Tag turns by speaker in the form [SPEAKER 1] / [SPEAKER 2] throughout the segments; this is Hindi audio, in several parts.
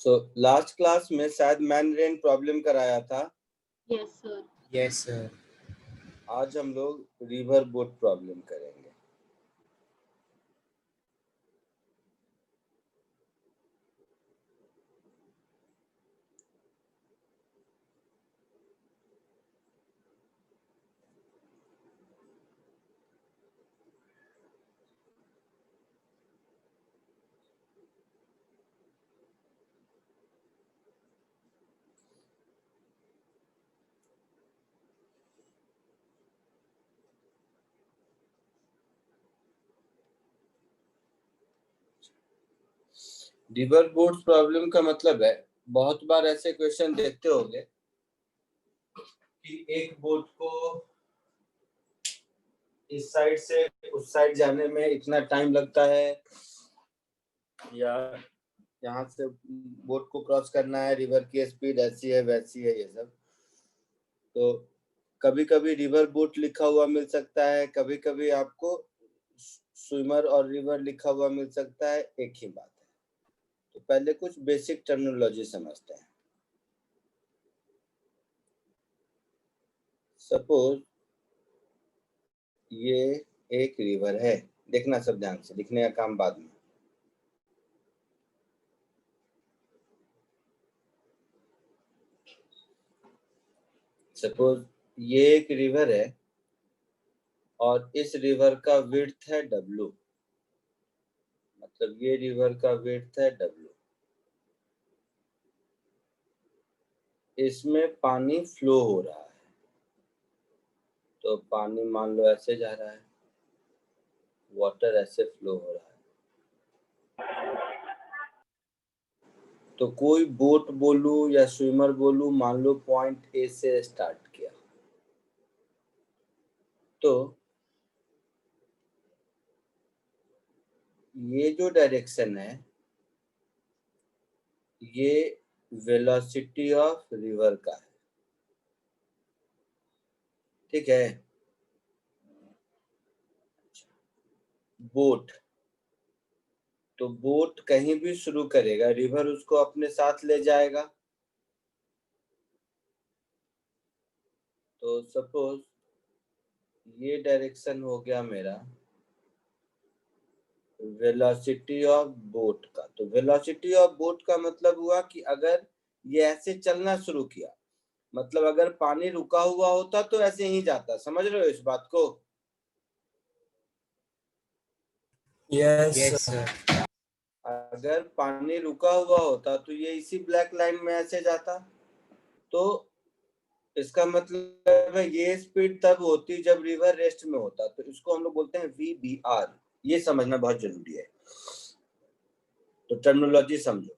[SPEAKER 1] सो लास्ट क्लास में शायद मैन रेन प्रॉब्लम कराया था।
[SPEAKER 2] Yes sir.
[SPEAKER 3] Yes sir.
[SPEAKER 1] आज हम लोग रिवर बोट प्रॉब्लम करेंगे। रिवर बोट प्रॉब्लम का मतलब है, बहुत बार ऐसे क्वेश्चन देखते होंगे कि एक बोट को इस साइड से उस साइड जाने में इतना टाइम लगता है, या यहाँ से बोट को क्रॉस करना है, रिवर की स्पीड ऐसी है वैसी है, ये सब। तो कभी कभी रिवर बोट लिखा हुआ मिल सकता है, कभी कभी आपको स्विमर और रिवर लिखा हुआ मिल सकता है, एक ही बात है। तो पहले कुछ बेसिक टर्मिनोलॉजी समझते हैं। सपोज ये एक रिवर है, देखना सब ध्यान से, लिखने का काम बाद में। सपोज ये एक रिवर है और इस रिवर का विड्थ है W, मतलब ये रिवर का विड्थ है W। इसमें पानी फ्लो हो रहा है, तो पानी मान लो ऐसे जा रहा है, वाटर ऐसे फ्लो हो रहा है। तो कोई बोट बोलू या स्विमर बोलू, मान लो पॉइंट A से स्टार्ट किया, तो ये जो डायरेक्शन है ये वेलोसिटी ऑफ रिवर का है, ठीक है। बोट, तो बोट कहीं भी शुरू करेगा, रिवर उसको अपने साथ ले जाएगा। तो सपोज ये डायरेक्शन हो गया मेरा वेलोसिटी ऑफ बोट का। तो वेलोसिटी ऑफ बोट का मतलब हुआ कि अगर ये ऐसे चलना शुरू किया, मतलब अगर पानी रुका हुआ होता तो ऐसे ही जाता। समझ रहे हो इस बात को?
[SPEAKER 3] Yes sir.
[SPEAKER 1] अगर पानी रुका हुआ होता तो ये इसी ब्लैक लाइन में ऐसे जाता। तो इसका मतलब है ये स्पीड तब होती जब रिवर रेस्ट में होता। तो इसको हम लोग बोलते हैं VBR। ये समझना बहुत जरूरी है, तो टर्मिनोलॉजी समझो।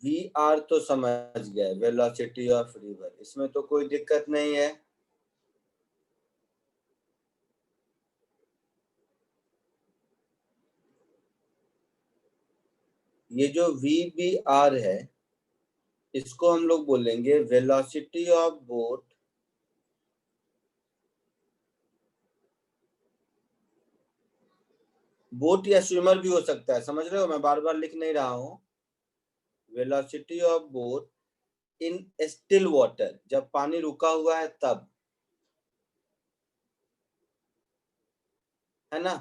[SPEAKER 1] VR तो समझ गए, वेलोसिटी ऑफ रिवर, इसमें तो कोई दिक्कत नहीं है। ये जो VBR है इसको हम लोग बोलेंगे वेलोसिटी ऑफ बोट बोट या स्विमर भी हो सकता है, समझ रहे हो? मैं बार बार लिख नहीं रहा हूं। Velocity of boat in still water, जब पानी रुका हुआ है तब, है ना।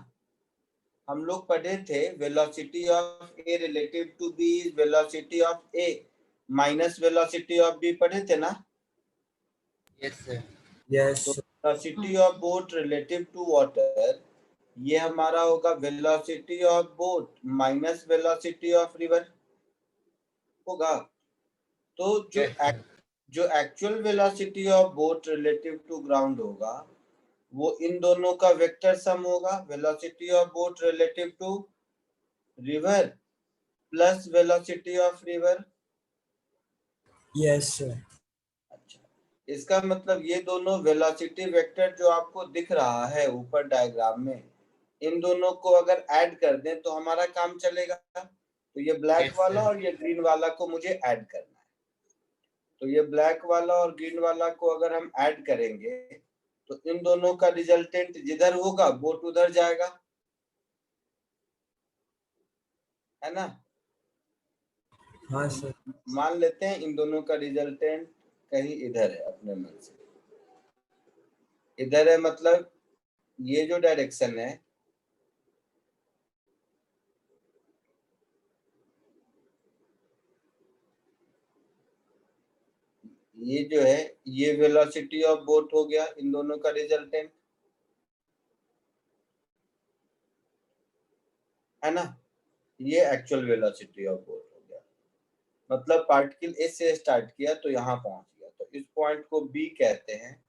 [SPEAKER 1] हम लोग पढ़े थे velocity of A relative to B is velocity of A minus velocity of B, पढ़े थे ना?
[SPEAKER 3] Yes sir. यस।
[SPEAKER 1] तो velocity of boat relative to water, ये हमारा होगा velocity of boat minus velocity of river होगा। तो जो actual velocity of boat relative to ground होगा वो इन दोनों का वेक्टर सम होगा, velocity of boat relative to river plus velocity of river.
[SPEAKER 3] Yes sir.
[SPEAKER 1] अच्छा, इसका मतलब ये दोनों वेलोसिटी वेक्टर जो आपको दिख रहा है ऊपर डायग्राम में, इन दोनों को अगर ऐड कर दें तो हमारा काम चलेगा। तो ये ब्लैक वाला और ये ग्रीन वाला को मुझे ऐड करना है। तो ये ब्लैक वाला और ग्रीन वाला को अगर हम ऐड करेंगे तो इन दोनों का रिजल्टेंट जिधर होगा बोट उधर जाएगा, है ना।
[SPEAKER 3] हाँ सर।
[SPEAKER 1] मान लेते हैं इन दोनों का रिजल्टेंट कहीं इधर है, अपने मन से इधर है, मतलब ये जो डायरेक्शन है ये जो है ये वेलोसिटी ऑफ बोट हो गया इन दोनों का रिजल्टेंट, है ना। ये एक्चुअल वेलोसिटी ऑफ बोट हो गया, मतलब पार्टिकल ए से स्टार्ट किया तो यहाँ पहुंच गया, तो इस पॉइंट को बी कहते हैं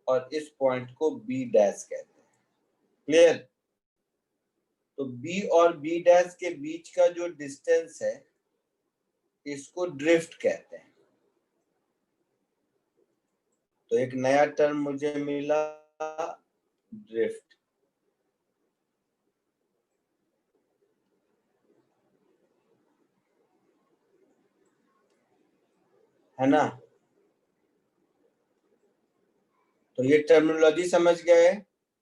[SPEAKER 1] और इस पॉइंट को बी डैश कहते हैं। क्लियर। तो बी और बी डैश के बीच का जो डिस्टेंस है इसको ड्रिफ्ट कहते हैं। तो एक नया टर्म मुझे मिला, ड्रिफ्ट। है ना। तो ये टर्मिनोलॉजी समझ गए।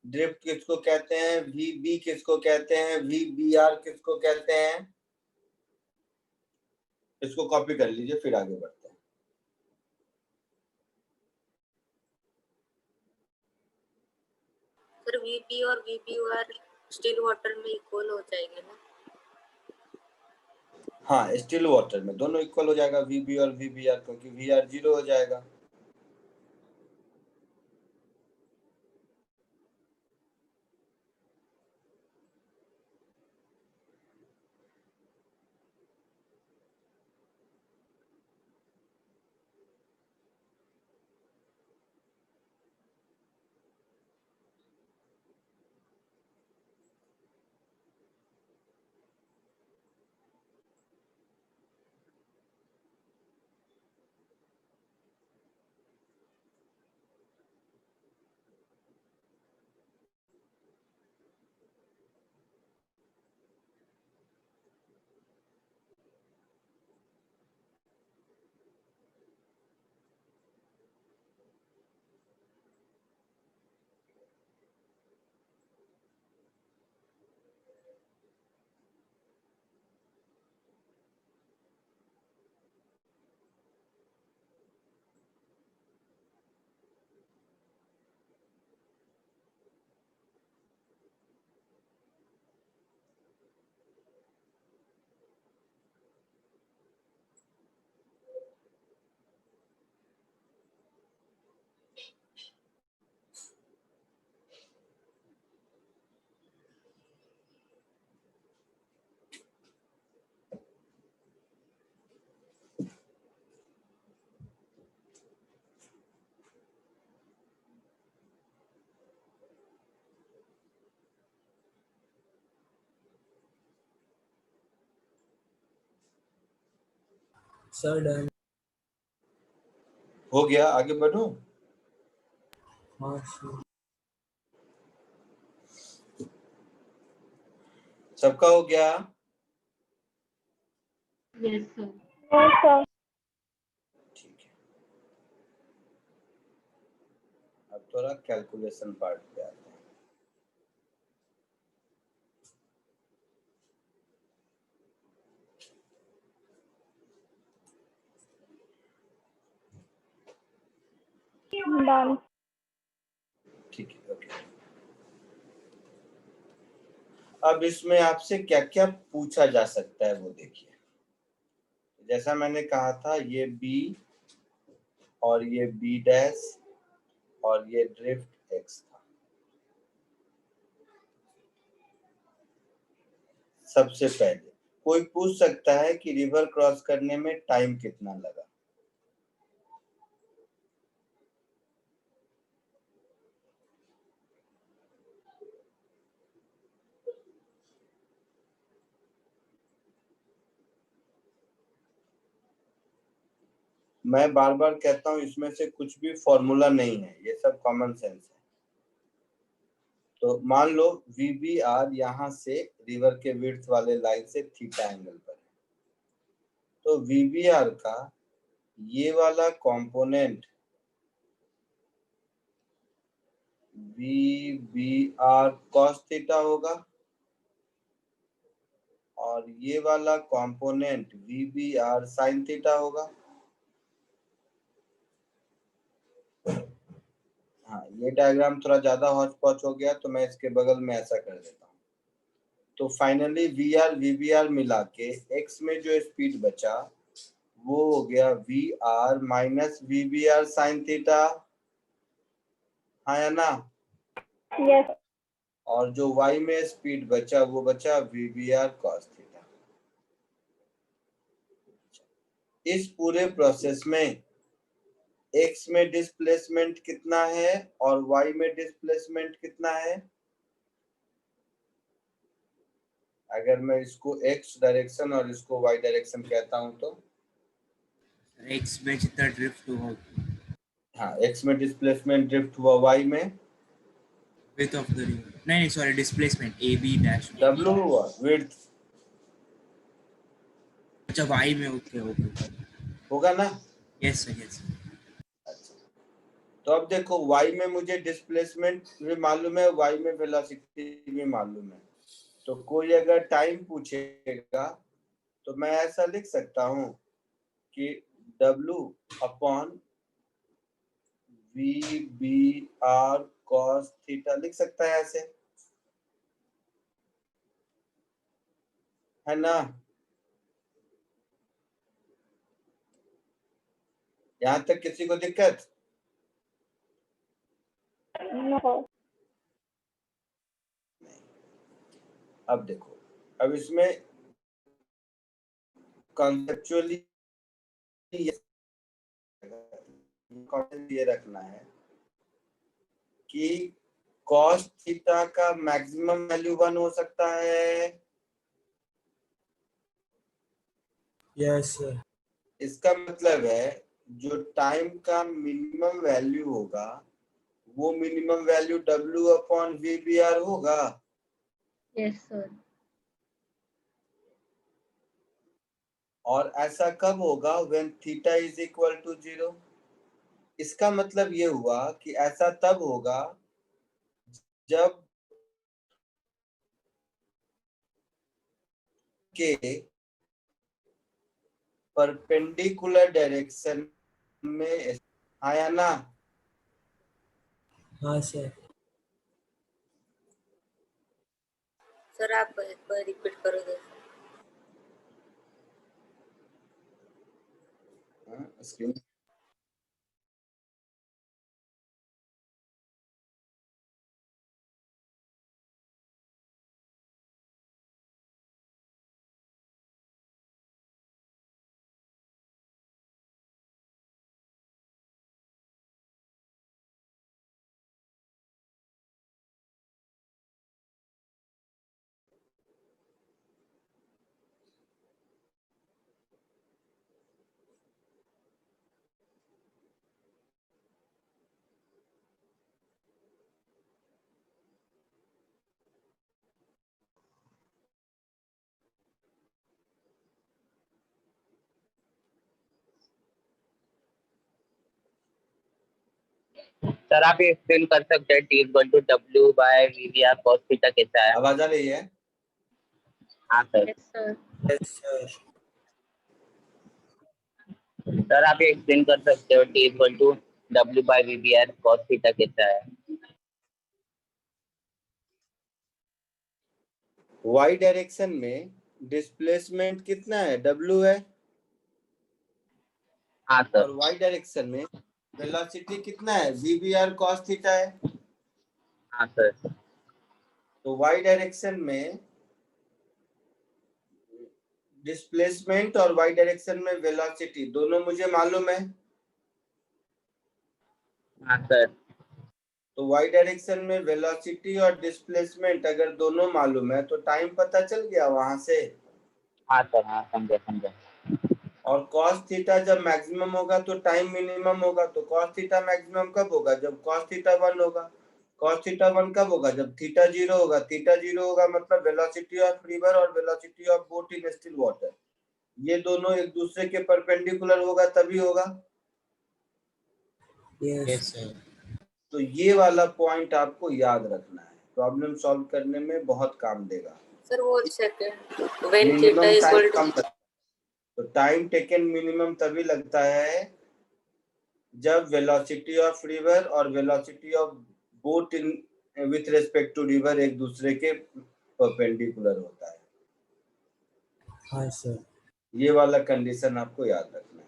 [SPEAKER 1] ड्रिफ्ट किसको कहते हैं, वी बी किसको कहते हैं, वी बी आर किसको कहते हैं। इसको कॉपी कर लीजिए, फिर आगे बढ़ते हैं।
[SPEAKER 2] सर वीपी और वीपीआर स्टिल वाटर में इक्वल हो जाएंगे ना।
[SPEAKER 1] हाँ, स्टिल वाटर में दोनों इक्वल हो जाएगा, वी बी और वी बी आर, क्योंकि वी आर 0 हो जाएगा।
[SPEAKER 3] Sir done.
[SPEAKER 1] हो गया, आगे बढ़ो।
[SPEAKER 3] हाँ सर।
[SPEAKER 1] सबका हो गया।
[SPEAKER 2] Yes sir.
[SPEAKER 1] ठीक है, अब थोड़ा कैलकुलेशन पार्ट पे आते हैं।
[SPEAKER 4] डन।
[SPEAKER 1] ठीक है, ओके। अब इसमें आपसे क्या क्या पूछा जा सकता है वो देखिए। जैसा मैंने कहा था, ये बी और ये बी डैश और ये ड्रिफ्ट एक्स था। सबसे पहले कोई पूछ सकता है कि रिवर क्रॉस करने में टाइम कितना लगा। मैं बार बार कहता हूं, इसमें से कुछ भी फॉर्मूला नहीं है, ये सब कॉमन सेंस है। तो मान लो VBR यहाँ से रिवर के विड्थ वाले लाइन से थीटा एंगल पर है, तो VBR का ये वाला कंपोनेंट VBR cos थीटा होगा और ये वाला कंपोनेंट VBR sin थीटा होगा। हाँ, ये डायग्राम थोड़ा ज्यादा हौच पौच हो गया तो मैं इसके बगल में ऐसा कर देता हूँ। तो फाइनली VR VBR मिला के x में जो स्पीड बचा वो हो गया VR minus VBR sin theta, हाँ या ना?
[SPEAKER 4] यस।
[SPEAKER 1] और जो y में स्पीड बचा वो बचा VBR cos थीटा। इस पूरे प्रोसेस में x में डिस्प्लेसमेंट कितना है और y में डिस्प्लेसमेंट कितना है? अगर मैं इसको x डायरेक्शन और इसको y डायरेक्शन कहता हूं तो
[SPEAKER 3] x में जितना ड्रिफ्ट हुआ
[SPEAKER 1] हाँ, x में डिस्प्लेसमेंट ड्रिफ्ट हुआ, y में
[SPEAKER 3] width of the river, नहीं sorry displacement AB dash
[SPEAKER 1] w हुआ विड्थ,
[SPEAKER 3] अच्छा y में ओके
[SPEAKER 1] होगा ना?
[SPEAKER 3] Yes sir yes.
[SPEAKER 1] अच्छा, तो अब देखो y में मुझे डिस्प्लेसमेंट भी मालूम है, y में वेलोसिटी भी मालूम है। तो कोई अगर टाइम पूछेगा तो मैं ऐसा लिख सकता हूं कि W upon VBR cos theta लिख सकता है ऐसे, है ना? यहां तक किसी को दिक्कत?
[SPEAKER 4] नो।
[SPEAKER 1] अब देखो, अब इसमें कॉन्सेप्चुअली ये रखना है कि cos थीटा का मैक्सिमम वैल्यू 1 हो सकता है।
[SPEAKER 3] Yes sir.
[SPEAKER 1] इसका मतलब है जो टाइम का मिनिमम वैल्यू होगा वो minimum value W upon VBR होगा।
[SPEAKER 2] Yes sir.
[SPEAKER 1] और ऐसा कब होगा? When theta is equal to 0। इसका मतलब ये हुआ कि ऐसा तब होगा जब के परपेंडिकुलर डायरेक्शन में आया ना।
[SPEAKER 3] हाँ सर।
[SPEAKER 2] सर आप एक बार रिपीट करो जैसे।
[SPEAKER 1] स्क्रीन
[SPEAKER 5] सर आप ये एक्सप्लेन कर सकते हैं T equal to W by VBR cos theta कैसा है?
[SPEAKER 1] आवाज आ रही है?
[SPEAKER 5] हाँ सर।
[SPEAKER 2] Yes sir.
[SPEAKER 3] Yes sir.
[SPEAKER 5] Sir आप ये एक्सप्लेन कर सकते हो T equal to W by VBR cos theta कैसा है?
[SPEAKER 1] y डायरेक्शन में डिस्प्लेसमेंट कितना है? W है।
[SPEAKER 5] हाँ सर।
[SPEAKER 1] और y डायरेक्शन में वेलोसिटी कितना है? VBR cos थीटा है।
[SPEAKER 5] हाँ सर।
[SPEAKER 1] तो y डायरेक्शन में डिस्प्लेसमेंट और y डायरेक्शन में वेलोसिटी दोनों मुझे मालूम है।
[SPEAKER 5] हाँ सर।
[SPEAKER 1] तो y डायरेक्शन में वेलोसिटी और डिस्प्लेसमेंट अगर दोनों मालूम है तो टाइम पता चल गया वहां से।
[SPEAKER 5] हाँ सर। हाँ समझे।
[SPEAKER 1] और cos थीटा जब मैक्सिमम होगा तो टाइम मिनिमम होगा। तो cos थीटा मैक्सिमम कब होगा? जब cos थीटा 1 होगा। cos थीटा 1 कब होगा? जब थीटा 0 होगा। थीटा 0 होगा मतलब वेलोसिटी ऑफ रिवर और velocity of boat in still water ये दोनों एक दूसरे के परपेंडिकुलर होगा तभी होगा।
[SPEAKER 3] Yes sir.
[SPEAKER 1] तो ये वाला पॉइंट आपको याद रखना है, प्रॉब्लम सॉल्व करने में बहुत काम देगा।
[SPEAKER 2] सर वो second when theta
[SPEAKER 1] minimum
[SPEAKER 2] equal
[SPEAKER 1] time
[SPEAKER 2] to
[SPEAKER 1] कम लगता है। तो टाइम टेकन मिनिमम तभी लगता है जब वेलोसिटी ऑफ रिवर और velocity of boat in with respect to river एक दूसरे के परपेंडिकुलर होता है।
[SPEAKER 3] हाँ सर।
[SPEAKER 1] ये वाला कंडीशन आपको याद रखना है।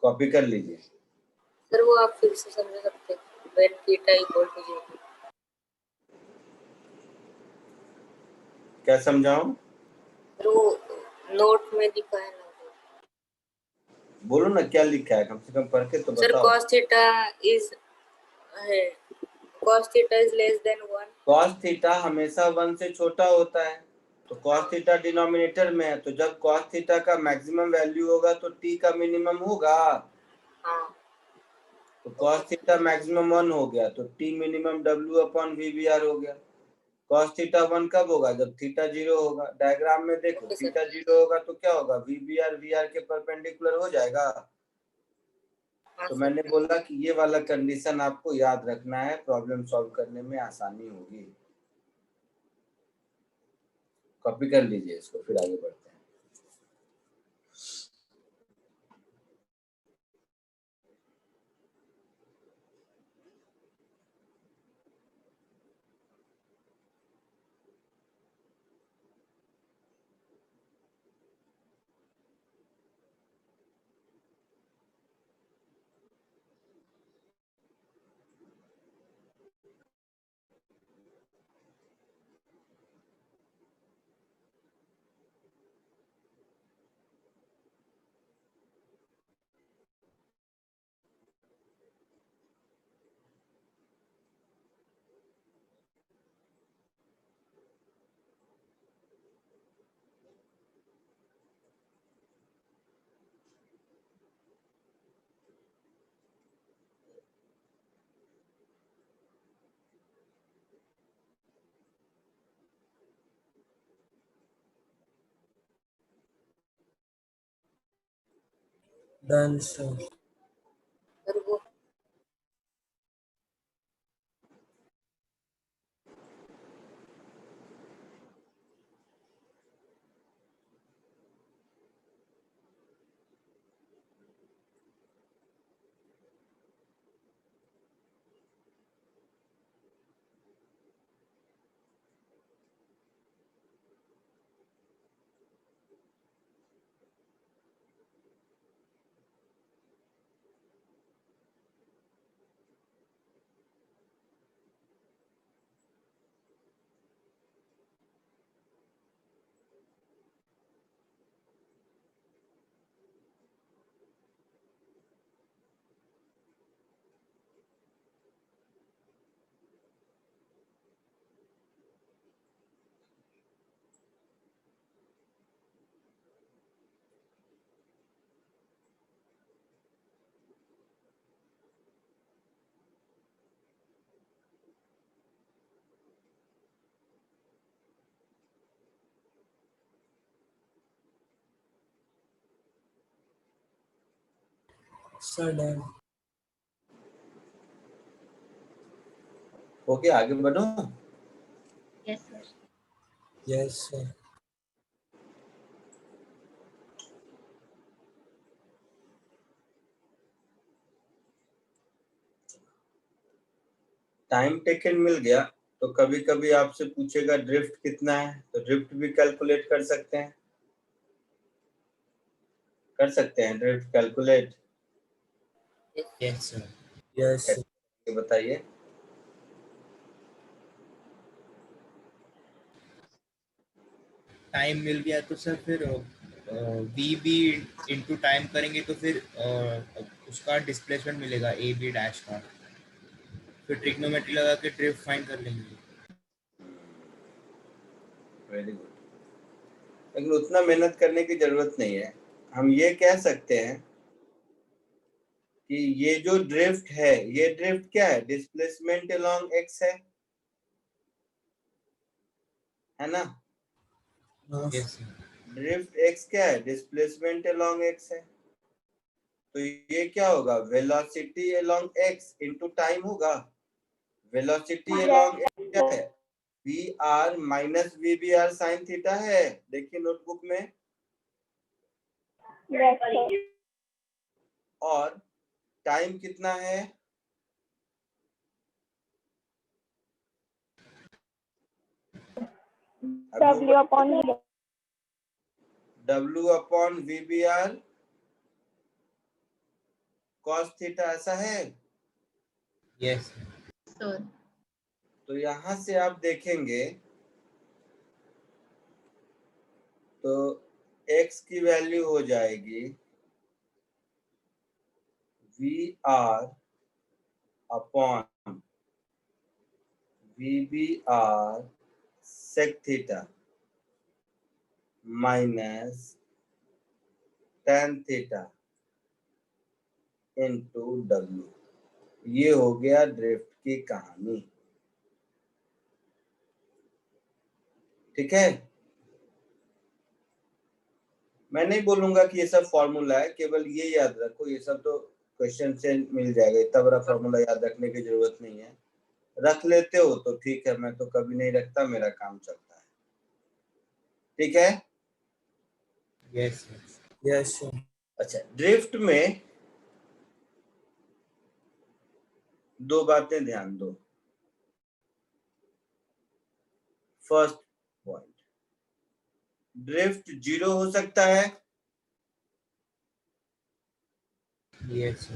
[SPEAKER 1] कॉपी कर लीजिए।
[SPEAKER 2] सर वो आप फिर से समझा सकते हैं व्हेन थीटा इक्वल टू 0।
[SPEAKER 1] क्या समझाऊं?
[SPEAKER 2] सर वो नोट में दिखा है ना।
[SPEAKER 1] बोलो ना क्या लिखा है, कम से कम पढ़ के तो
[SPEAKER 2] सर
[SPEAKER 1] बताओ।
[SPEAKER 2] cos थीटा इज है cos theta is less than 1।
[SPEAKER 1] cos theta हमेशा 1 से छोटा होता है, तो cos थीटा डिनोमिनेटर में है, तो जब cos थीटा का मैक्सिमम वैल्यू होगा तो t का मिनिमम होगा।
[SPEAKER 2] हाँ
[SPEAKER 1] तो cos थीटा मैक्सिमम 1 हो गया तो t minimum w upon VBR हो गया। cos थीटा 1 कब होगा? जब थीटा 0 होगा। डायग्राम में देखो,
[SPEAKER 2] ओके सर।
[SPEAKER 1] थीटा 0 होगा तो क्या होगा? VBR VR के परपेंडिकुलर हो जाएगा।
[SPEAKER 2] हाँ
[SPEAKER 1] तो
[SPEAKER 2] सर।
[SPEAKER 1] मैंने बोला कि ये वाला कंडीशन आपको याद रखना है, प्रॉब्लम सॉल्व करने में आसानी होगी। कॉपी कर लीजिए इसको, फिर आगे बढ़ते हैं।
[SPEAKER 3] Done sir.
[SPEAKER 2] सर वो
[SPEAKER 3] सर डन।
[SPEAKER 1] ओके, आगे बढ़ो।
[SPEAKER 2] Yes sir.
[SPEAKER 3] Yes sir.
[SPEAKER 1] Time taken मिल गया तो कभी कभी आपसे पूछेगा ड्रिफ्ट कितना है, तो ड्रिफ्ट भी कैलकुलेट कर सकते हैं। कर सकते हैं drift calculate.
[SPEAKER 3] Yes sir. Yes sir.
[SPEAKER 1] ये बताइए।
[SPEAKER 3] टाइम मिल गया तो सर फिर वी बी इंटू टाइम करेंगे तो फिर उसका डिस्प्लेसमेंट मिलेगा ए बी डैश का, फिर ट्रिग्नोमेट्री लगा के ड्रिफ्ट फाइंड कर लेंगे।
[SPEAKER 1] Very good. लेकिन उतना मेहनत करने की जरूरत नहीं है। हम ये कह सकते हैं कि ये जो ड्रिफ्ट है, ये ड्रिफ्ट क्या है? डिस्प्लेसमेंट अलोंग एक्स है ना?
[SPEAKER 3] Yes sir.
[SPEAKER 1] ड्रिफ्ट एक्स क्या है? डिस्प्लेसमेंट अलोंग एक्स है। तो ये क्या होगा, velocity along x into time होगा। वेलोसिटी अलोंग एक्स क्या है, V R minus V B R sine theta है, देखिए नोटबुक में।
[SPEAKER 4] Yes, sir.
[SPEAKER 1] और टाइम कितना है,
[SPEAKER 4] W upon V.
[SPEAKER 1] W upon V B R cos theta, ऐसा है।
[SPEAKER 3] यस
[SPEAKER 2] सर
[SPEAKER 1] तो यहां से आप देखेंगे तो x की वैल्यू हो जाएगी V R upon V B R sec theta minus tan theta into W. ये हो गया ड्रिफ्ट की कहानी, ठीक है। मैं नहीं बोलूंगा कि ये सब फॉर्मूला है, केवल ये याद रखो, ये सब तो क्वेश्चन से मिल जाएगा, इतना बड़ा फॉर्मूला याद रखने की जरूरत नहीं है। रख लेते हो तो ठीक है, मैं तो कभी नहीं रखता, मेरा काम चलता है, ठीक है।
[SPEAKER 3] यस यस
[SPEAKER 1] अच्छा, ड्रिफ्ट में दो बातें ध्यान दो। फर्स्ट पॉइंट, ड्रिफ्ट जीरो हो सकता है,
[SPEAKER 3] यस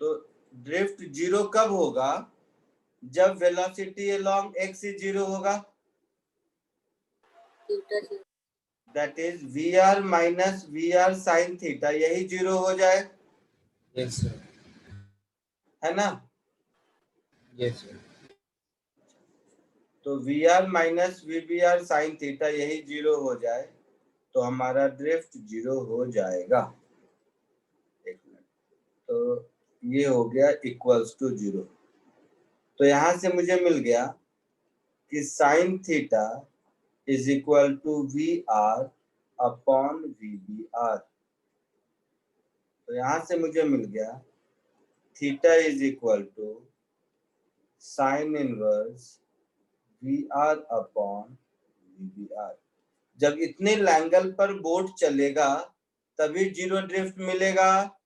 [SPEAKER 1] तो ड्रिफ्ट जीरो कब होगा, जब velocity along X is zero होगा,
[SPEAKER 2] थीटा से
[SPEAKER 1] that is V R minus V R sine theta, यही जीरो हो जाए,
[SPEAKER 3] यस
[SPEAKER 1] है ना।
[SPEAKER 3] यस
[SPEAKER 1] तो V R minus V B R sine theta यही जीरो हो जाए तो हमारा ड्रिफ्ट जीरो हो जाएगा। एक मिनट, तो ये हो गया इक्वल्स टू जीरो। तो यहां से मुझे मिल गया कि sine theta is equal to V R upon V B R. तो यहां से मुझे मिल गया theta is equal to sine inverse V R upon V B R. जब इतने एंगल पर बोट चलेगा तभी जीरो ड्रिफ्ट मिलेगा,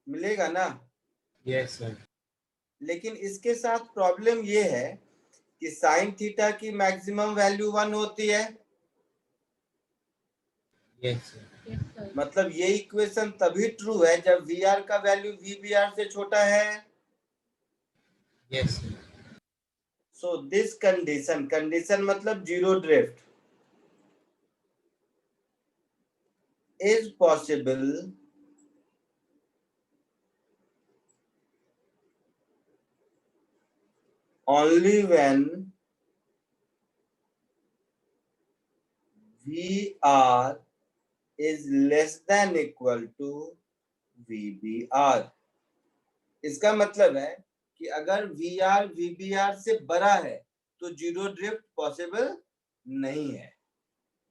[SPEAKER 1] मिलेगा ना।
[SPEAKER 3] यस सर
[SPEAKER 1] लेकिन इसके साथ प्रॉब्लम ये है कि साइन थीटा की मैक्सिमम वैल्यू 1 होती है,
[SPEAKER 3] यस सर
[SPEAKER 1] मतलब ये इक्वेशन तभी ट्रू है जब वी आर का वैल्यू वी बी आर से छोटा है।
[SPEAKER 3] Yes
[SPEAKER 1] so this condition, condition मतलब zero drift, is possible only when VR is less than equal to VBR। इसका मतलब है कि अगर VR VBR से बड़ा है तो जीरो ड्रिफ्ट पॉसिबल नहीं है,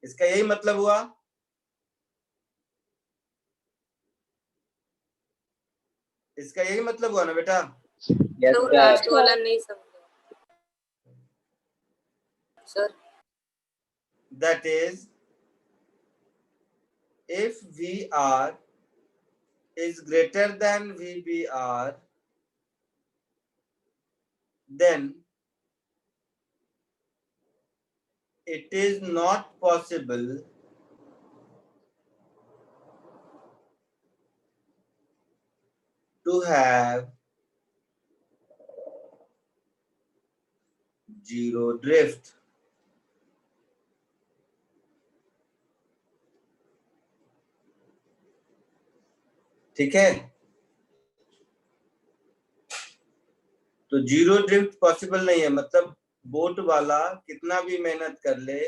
[SPEAKER 1] इसका यही मतलब हुआ। इसका यही मतलब हुआ ना बेटा।
[SPEAKER 5] यस
[SPEAKER 2] तो
[SPEAKER 5] सर
[SPEAKER 2] लास्ट वाला नहीं समझा sir.
[SPEAKER 1] That is, if VR is greater than VBR, then it is not possible to have zero drift। ठीक है, तो जीरो ड्रिफ्ट पॉसिबल नहीं है, मतलब बोट वाला कितना भी मेहनत कर ले,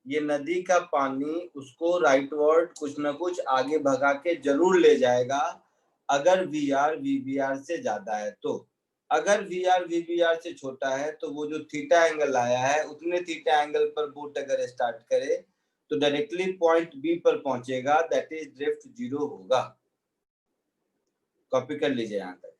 [SPEAKER 1] ये नदी का पानी उसको राइटवर्ड कुछ ना कुछ आगे भगा के जरूर ले जाएगा अगर V R V B R से ज्यादा है। तो अगर V R V B R से छोटा है तो वो जो थीटा एंगल आया है उतने थीटा एंगल पर बोट अगर स्टार्ट करे तो डायरेक्टली पॉइंट बी पर पहुंचेगा, दैट इज ड्रिफ्ट 0 होगा। कॉपी कर लीजिए यहां तक।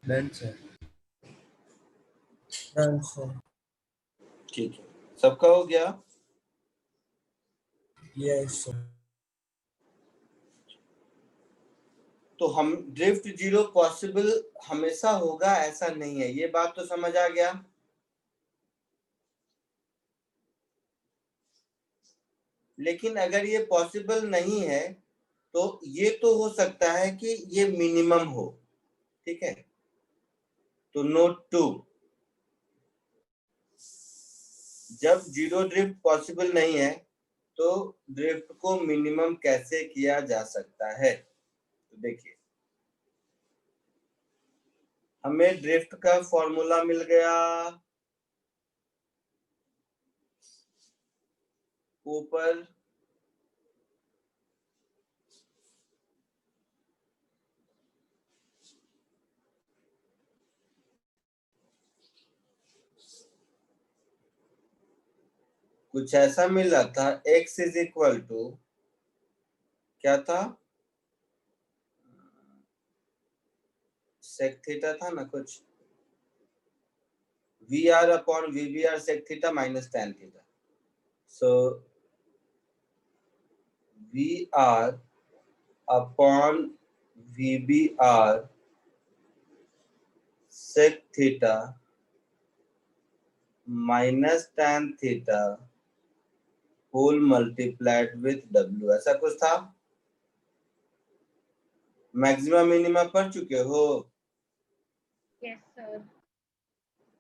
[SPEAKER 3] Done sir.
[SPEAKER 1] ठीक है, सबका हो गया।
[SPEAKER 3] Yes sir.
[SPEAKER 1] तो हम ड्रिफ्ट 0 पॉसिबल हमेशा होगा ऐसा नहीं है, ये बात तो समझ आ गया। लेकिन अगर ये पॉसिबल नहीं है तो ये तो हो सकता है कि ये मिनिमम हो, ठीक है। तो नोट 2, जब 0 ड्रिफ्ट पॉसिबल नहीं है तो ड्रिफ्ट को मिनिमम कैसे किया जा सकता है। तो देखिए, हमें ड्रिफ्ट का फॉर्मूला मिल गया, ऊपर कुछ ऐसा मिल रहा था, x इज इक्वल टू क्या था, सेक थीटा था ना कुछ, V R upon V B R sec theta minus tan theta. So V R upon V B R sec theta minus tan theta whole multiplied with w, ऐसा कुछ था। मैक्सिमम मिनिमम पढ़ चुके हो?
[SPEAKER 4] Yes sir.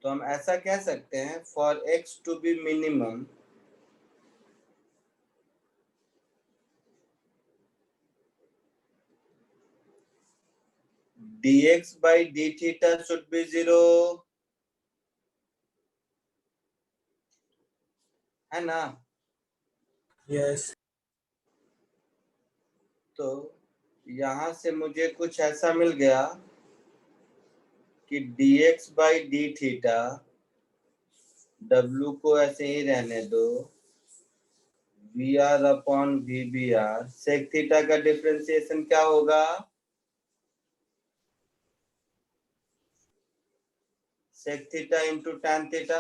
[SPEAKER 1] तो हम ऐसा कह सकते हैं, for x to be minimum dx by d theta should be 0, है ना।
[SPEAKER 3] यस।
[SPEAKER 1] तो यहां से मुझे कुछ ऐसा मिल गया कि dx by d theta, w को ऐसे ही रहने दो, V R upon V B R sec theta का डिफरेंशिएशन क्या होगा, sec theta into tan theta,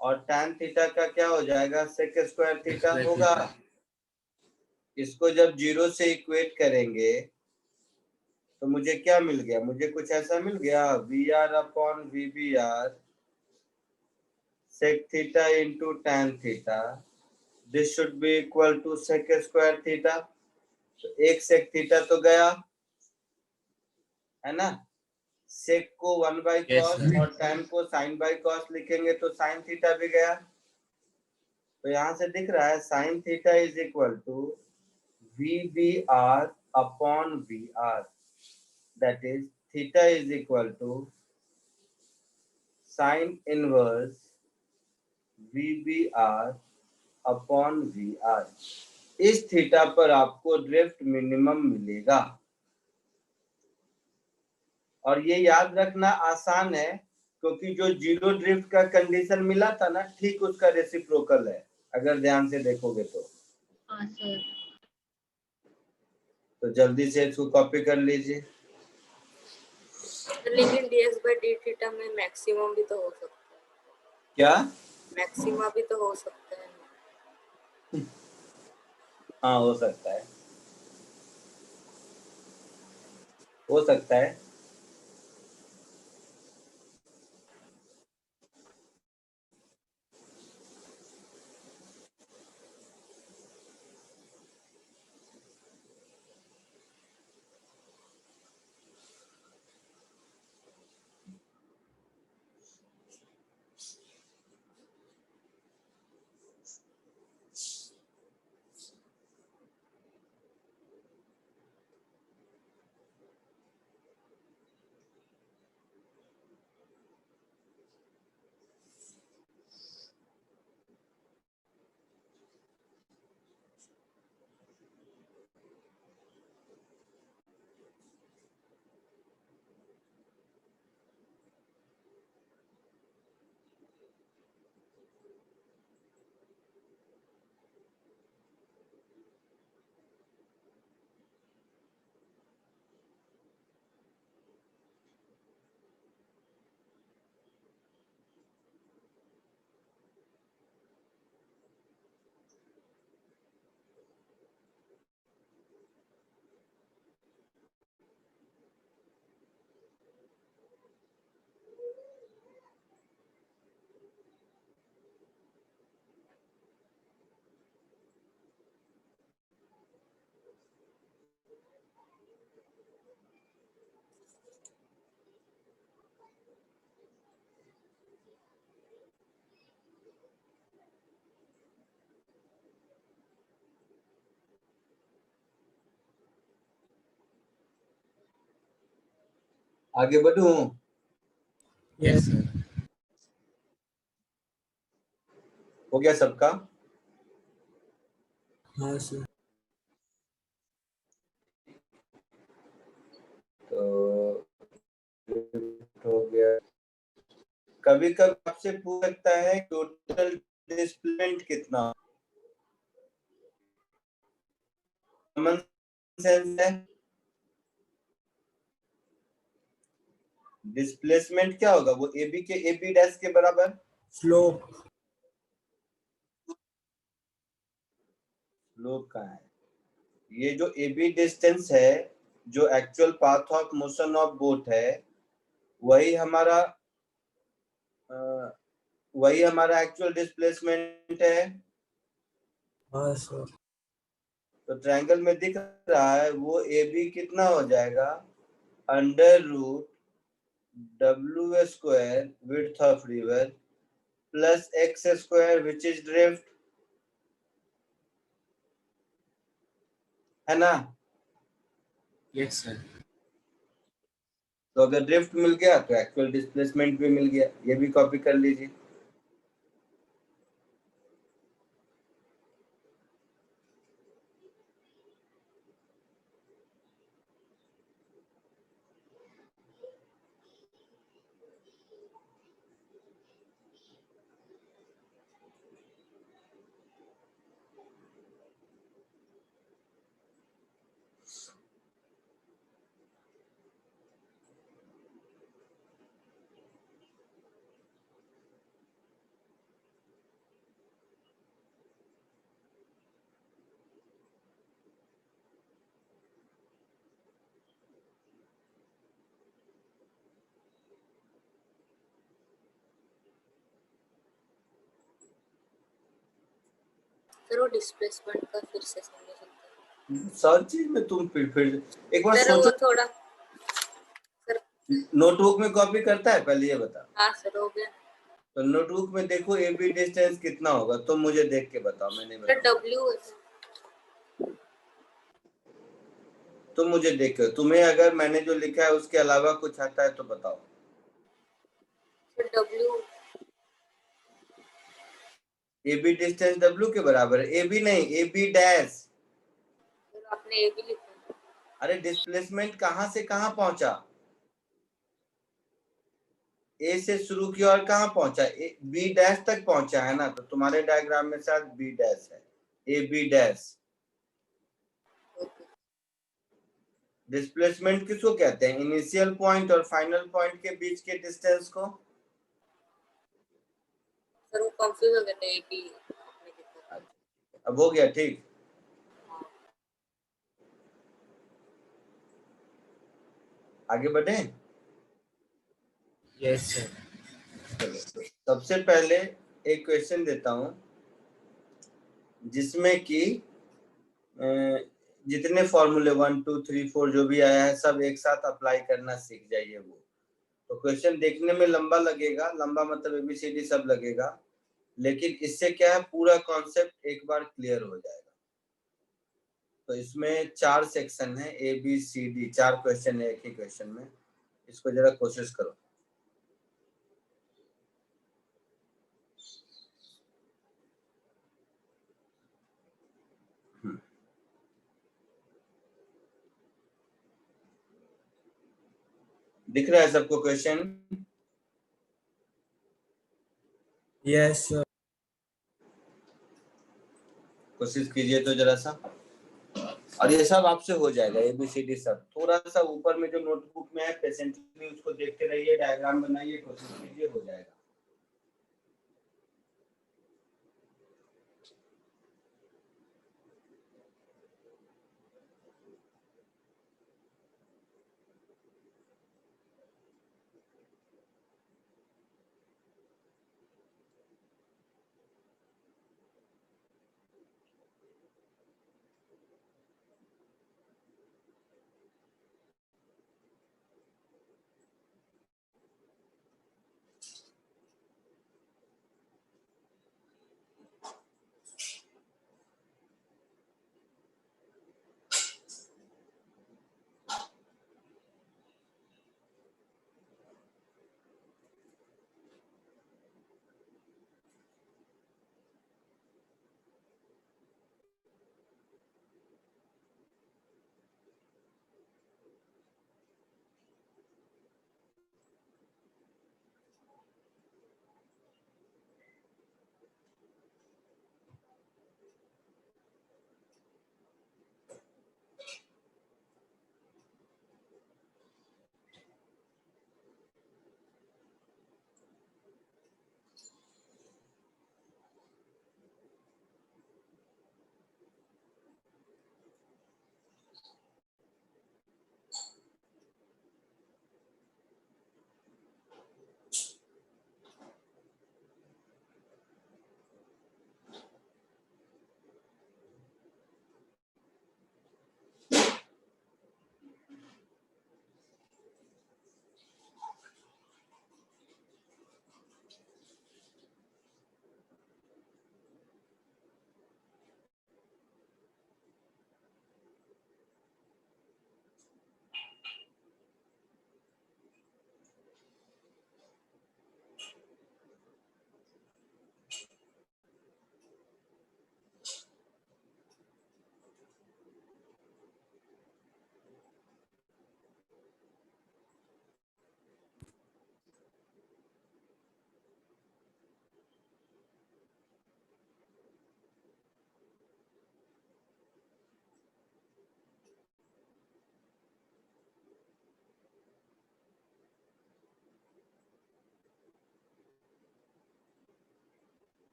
[SPEAKER 1] और tan थीटा का क्या हो जाएगा, सेक स्क्वायर थीटा होगा। इसको जब 0 से इक्वेट करेंगे तो मुझे क्या मिल गया, मुझे कुछ ऐसा मिल गया, V R upon V B R sec theta into tan theta, this should be equal to sec square theta. तो एक सेक थीटा तो गया, है ना। सेक को 1 बाई
[SPEAKER 3] Yes,
[SPEAKER 1] कॉस
[SPEAKER 3] sir.
[SPEAKER 1] और टैन को साइन बाई कॉस लिखेंगे तो साइन थीटा भी गया। तो यहाँ से दिख रहा है sine theta is equal to VBR upon VR, that is theta is equal to sine inverse VBR upon VR। इस थीटा पर आपको ड्रिफ्ट मिनिमम मिलेगा। और ये याद रखना आसान है क्योंकि जो जीरो ड्रिफ्ट का कंडीशन मिला था ना, ठीक उसका रेसिप्रोकल है अगर ध्यान से देखोगे तो।
[SPEAKER 4] हाँ सर।
[SPEAKER 1] तो जल्दी से इसको कॉपी कर लीजिए।
[SPEAKER 2] लेकिन dx by d थीटा में मैक्सिमम भी तो हो सकता है।
[SPEAKER 1] क्या?
[SPEAKER 2] मैक्सिमा भी तो हो सकता है।
[SPEAKER 1] हाँ हो सकता है, हो सकता है। आगे बढ़ूं?
[SPEAKER 3] Yes, sir.
[SPEAKER 1] हो गया सबका?
[SPEAKER 3] हाँ सर।
[SPEAKER 1] तो हो गया। कभी कभी आपसे पूछ सकता है टोटल डिस्प्लेसमेंट कितना। कॉमन सेंस है। डिस्प्लेसमेंट क्या होगा? वो AB के AB डैश के बराबर।
[SPEAKER 3] स्लोप।
[SPEAKER 1] स्लोप का है। ये जो AB डिस्टेंस है, जो actual path of motion of boat है, वही हमारा एक्चुअल डिस्प्लेसमेंट है।
[SPEAKER 3] हाँ सर।
[SPEAKER 1] तो ट्रायंगल में दिख रहा है वो AB कितना हो जाएगा, under root W square width of river plus X square which is drift, है ना।
[SPEAKER 3] Yes, sir.
[SPEAKER 1] तो अगर ड्रिफ्ट मिल गया तो एक्चुअल डिस्प्लेसमेंट भी मिल गया। ये भी कॉपी कर लीजिए।
[SPEAKER 2] सर वो डिस्प्लेसमेंट का फिर से समझ सकते हैं।
[SPEAKER 1] सब चीज में तुम फिर एक बार
[SPEAKER 2] सर वो
[SPEAKER 1] सोचो।
[SPEAKER 2] थोड़ा
[SPEAKER 1] नोटबुक में कॉपी करता है, पहले ये बता।
[SPEAKER 2] हाँ सर हो गया।
[SPEAKER 1] तो नोटबुक में देखो ए बी डिस्टेंस कितना होगा, तुम मुझे देख के बताओ, मैंने
[SPEAKER 2] सर
[SPEAKER 1] बताओ।
[SPEAKER 2] W है सर।
[SPEAKER 1] तुम मुझे देख के, तुम्हें अगर मैंने जो लिखा है उसके अलावा कुछ आता है तो बताओ।
[SPEAKER 2] Sir W।
[SPEAKER 1] A B distance W के बराबर है, ए बी नहीं, ए बी डैश।
[SPEAKER 2] सर आपने A भी लिखा।
[SPEAKER 1] अरे डिस्प्लेसमेंट कहां से कहां पहुंचा, ए से शुरू किया और कहां पहुंचा, बी डैश तक पहुंचा है ना, तो तुम्हारे डायग्राम में शायद बी डैश है, A B dash.
[SPEAKER 2] Okay
[SPEAKER 1] displacement किसको कहते हैं, इनिशियल पॉइंट और फाइनल पॉइंट के बीच के डिस्टेंस को।
[SPEAKER 2] सर वो कंफ्यूज हो गए थे AP आपने लिखा।
[SPEAKER 1] अब हो गया ठीक। आगे बढ़े।
[SPEAKER 3] Yes sir.
[SPEAKER 1] चलो, सबसे पहले एक क्वेश्चन देता हूं जिसमें कि जितने फॉर्मूले 1 2 3 4 जो भी आया है सब एक साथ अप्लाई करना सीख जाइए वो। तो क्वेश्चन देखने में लंबा लगेगा, लंबा मतलब एबीसीडी सब लगेगा, लेकिन इससे क्या है पूरा कॉन्सेप्ट एक बार क्लियर हो जाएगा। तो इसमें 4 सेक्शन है, A B C D, 4 question है एक ही क्वेश्चन में। इसको जरा कोशिश करो। दिख रहा है सबको क्वेश्चन?
[SPEAKER 3] Yes sir.
[SPEAKER 1] कोशिश कीजिए तो जरा सा, और ये सब आपसे हो जाएगा, एबीसीडी सब। थोड़ा सा ऊपर में जो नोटबुक में है पेशेंटली उसको देखते रहिए, डायग्राम बनाइए, कोशिश कीजिए, हो जाएगा।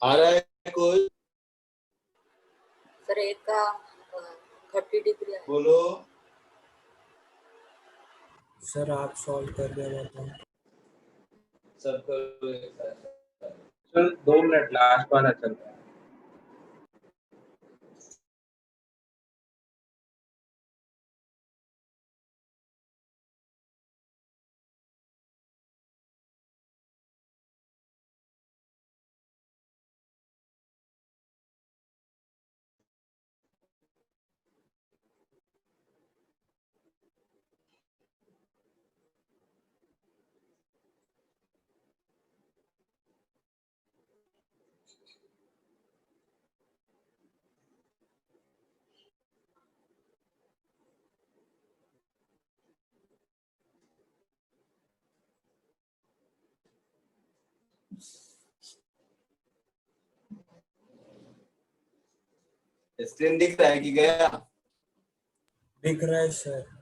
[SPEAKER 1] आ रहा है कोई?
[SPEAKER 2] सर एक का 30 डिग्री है।
[SPEAKER 1] बोलो।
[SPEAKER 3] सर आप सॉल्व कर दे बताओ।
[SPEAKER 1] सब करो।
[SPEAKER 6] सर 2 मिनट लास्ट वाला चल रहा है।
[SPEAKER 1] स्क्रीन दिख रहा है कि गया?
[SPEAKER 3] दिख रहा है सर।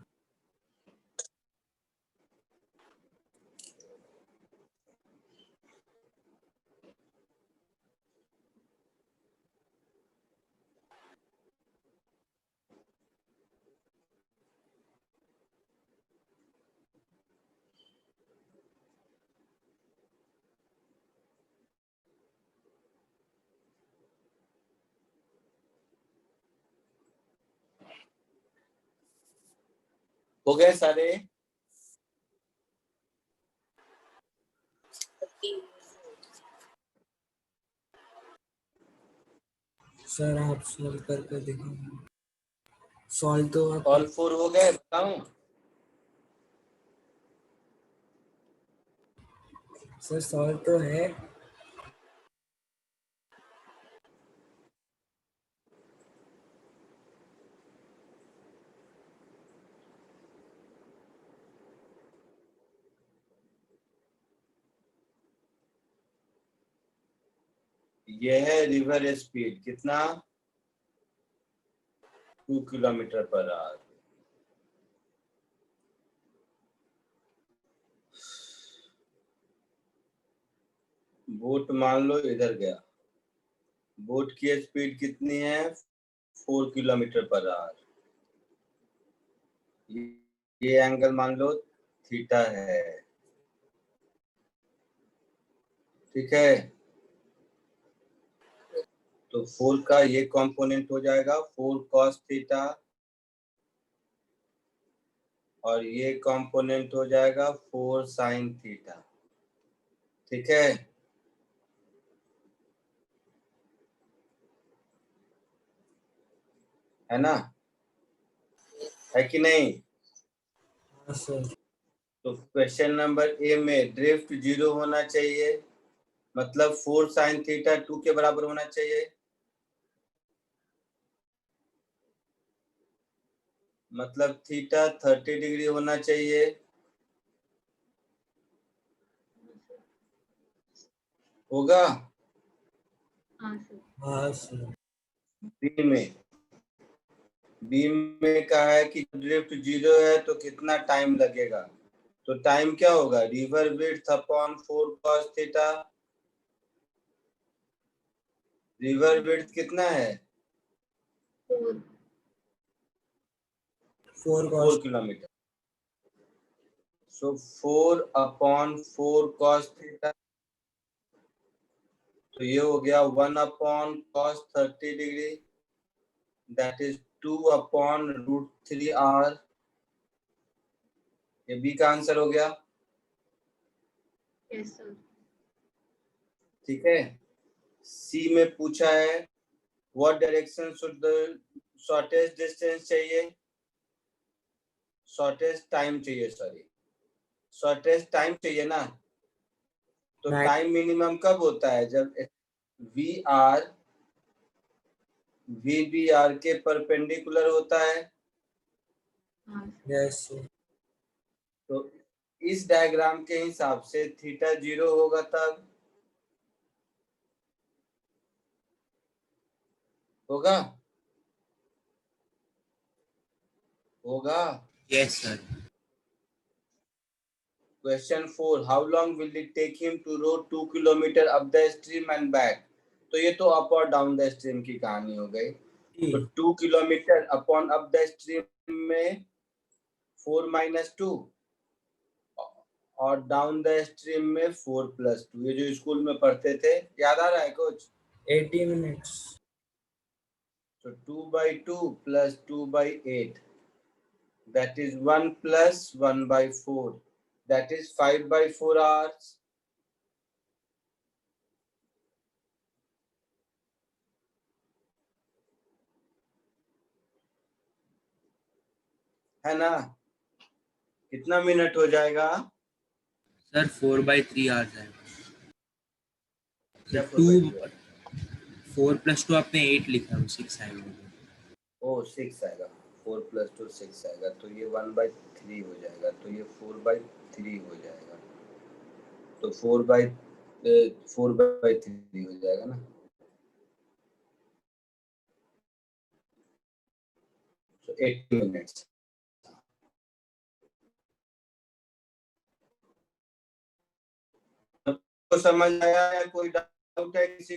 [SPEAKER 1] हो गए सारे?
[SPEAKER 2] 30
[SPEAKER 3] सर आप सॉल्व करके देखो। सॉल्व तो आप
[SPEAKER 1] ऑल 4 हो गए? बताऊं?
[SPEAKER 3] सर सॉल्व तो है।
[SPEAKER 1] ये है रिवर स्पीड कितना? 2 किलोमीटर पर आवर। बोट मान लो इधर गया, बोट की स्पीड कितनी है? 4 किलोमीटर पर आवर। ये एंगल मान लो थीटा है, ठीक है? तो 4 का ये कंपोनेंट हो जाएगा 4 cos थीटा, और ये कंपोनेंट हो जाएगा 4 sin थीटा, ठीक है? है ना? है कि नहीं?
[SPEAKER 3] हाँ सर।
[SPEAKER 1] तो क्वेश्चन नंबर ए में ड्रिफ्ट 0 होना चाहिए, मतलब 4 sin थीटा 2 के बराबर होना चाहिए, मतलब थीटा 30 डिग्री होना चाहिए। होगा?
[SPEAKER 4] हाँ सर।
[SPEAKER 3] हाँ सर।
[SPEAKER 1] बी में कहा है कि ड्रिफ्ट 0 है तो कितना टाइम लगेगा? तो टाइम क्या होगा? River width upon 4 cos theta. River width कितना है?
[SPEAKER 4] 4
[SPEAKER 3] 4
[SPEAKER 1] 4 kilometre. So 4 upon 4 cos theta, तो ये हो गया 1 upon cos 30 degree, that is 2 upon √3 hour. ये बी का आंसर हो गया,
[SPEAKER 4] यस सर।
[SPEAKER 1] ठीक है? सी में पूछा है what direction should the shortest distance चाहिए, शॉर्टेस्ट टाइम चाहिए, सॉरी शॉर्टेस्ट टाइम चाहिए ना? तो टाइम मिनिमम कब होता है? जब V R V B R के परपेंडिकुलर होता है।
[SPEAKER 4] हाँ सर।
[SPEAKER 3] Yes sir.
[SPEAKER 1] तो इस डायग्राम के हिसाब से थीटा 0 होगा तब होगा, होगा।
[SPEAKER 3] Yes sir.
[SPEAKER 1] Question 4, how long will it take him to row 2 kilometer up the stream and back? तो ये तो अप और डाउन द स्ट्रीम की कहानी हो गई। तो 2 kilometre upon up the stream में 4 - 2 और डाउन द स्ट्रीम में 4 + 2। ये जो स्कूल में पढ़ते थे, याद आ रहा है कुछ?
[SPEAKER 3] 80 minutes.
[SPEAKER 1] तो 2/2 + 2/8, that is 1 + 1/4, that is 5/4 hours. है ना? कितना मिनट हो जाएगा?
[SPEAKER 3] सर 4/3 hours है।
[SPEAKER 1] क्या
[SPEAKER 3] 2 4 + 2 आपने 8 लिखा है, 6 आएगा।
[SPEAKER 1] ओ 6 आएगा, 4 + 2 6 आएगा, तो ये 1/3 हो जाएगा, तो ये 4/3 हो जाएगा, तो 4/3 हो जाएगा ना। तो 80 मिनट्स। तो समझ आया या कोई डाउट है किसी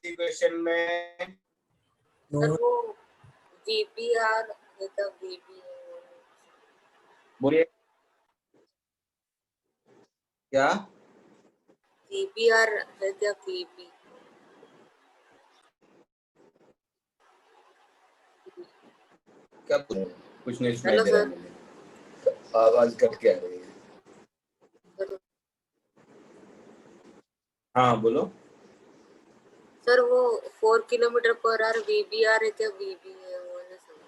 [SPEAKER 1] क्वेश्चन में?
[SPEAKER 2] सर वो VBR है क्या VB है?
[SPEAKER 1] बोलिए क्या?
[SPEAKER 2] VBR है क्या VB?
[SPEAKER 1] क्या बोल? कुछ नहीं सुनाई
[SPEAKER 2] हेलो
[SPEAKER 1] दे रहा
[SPEAKER 2] सर।
[SPEAKER 1] मुझे, आवाज कट के आ रही है। हाँ बोलो।
[SPEAKER 2] सर वो 4 किलोमीटर पर आवर VBR है क्या VB है, वो नहीं समझ।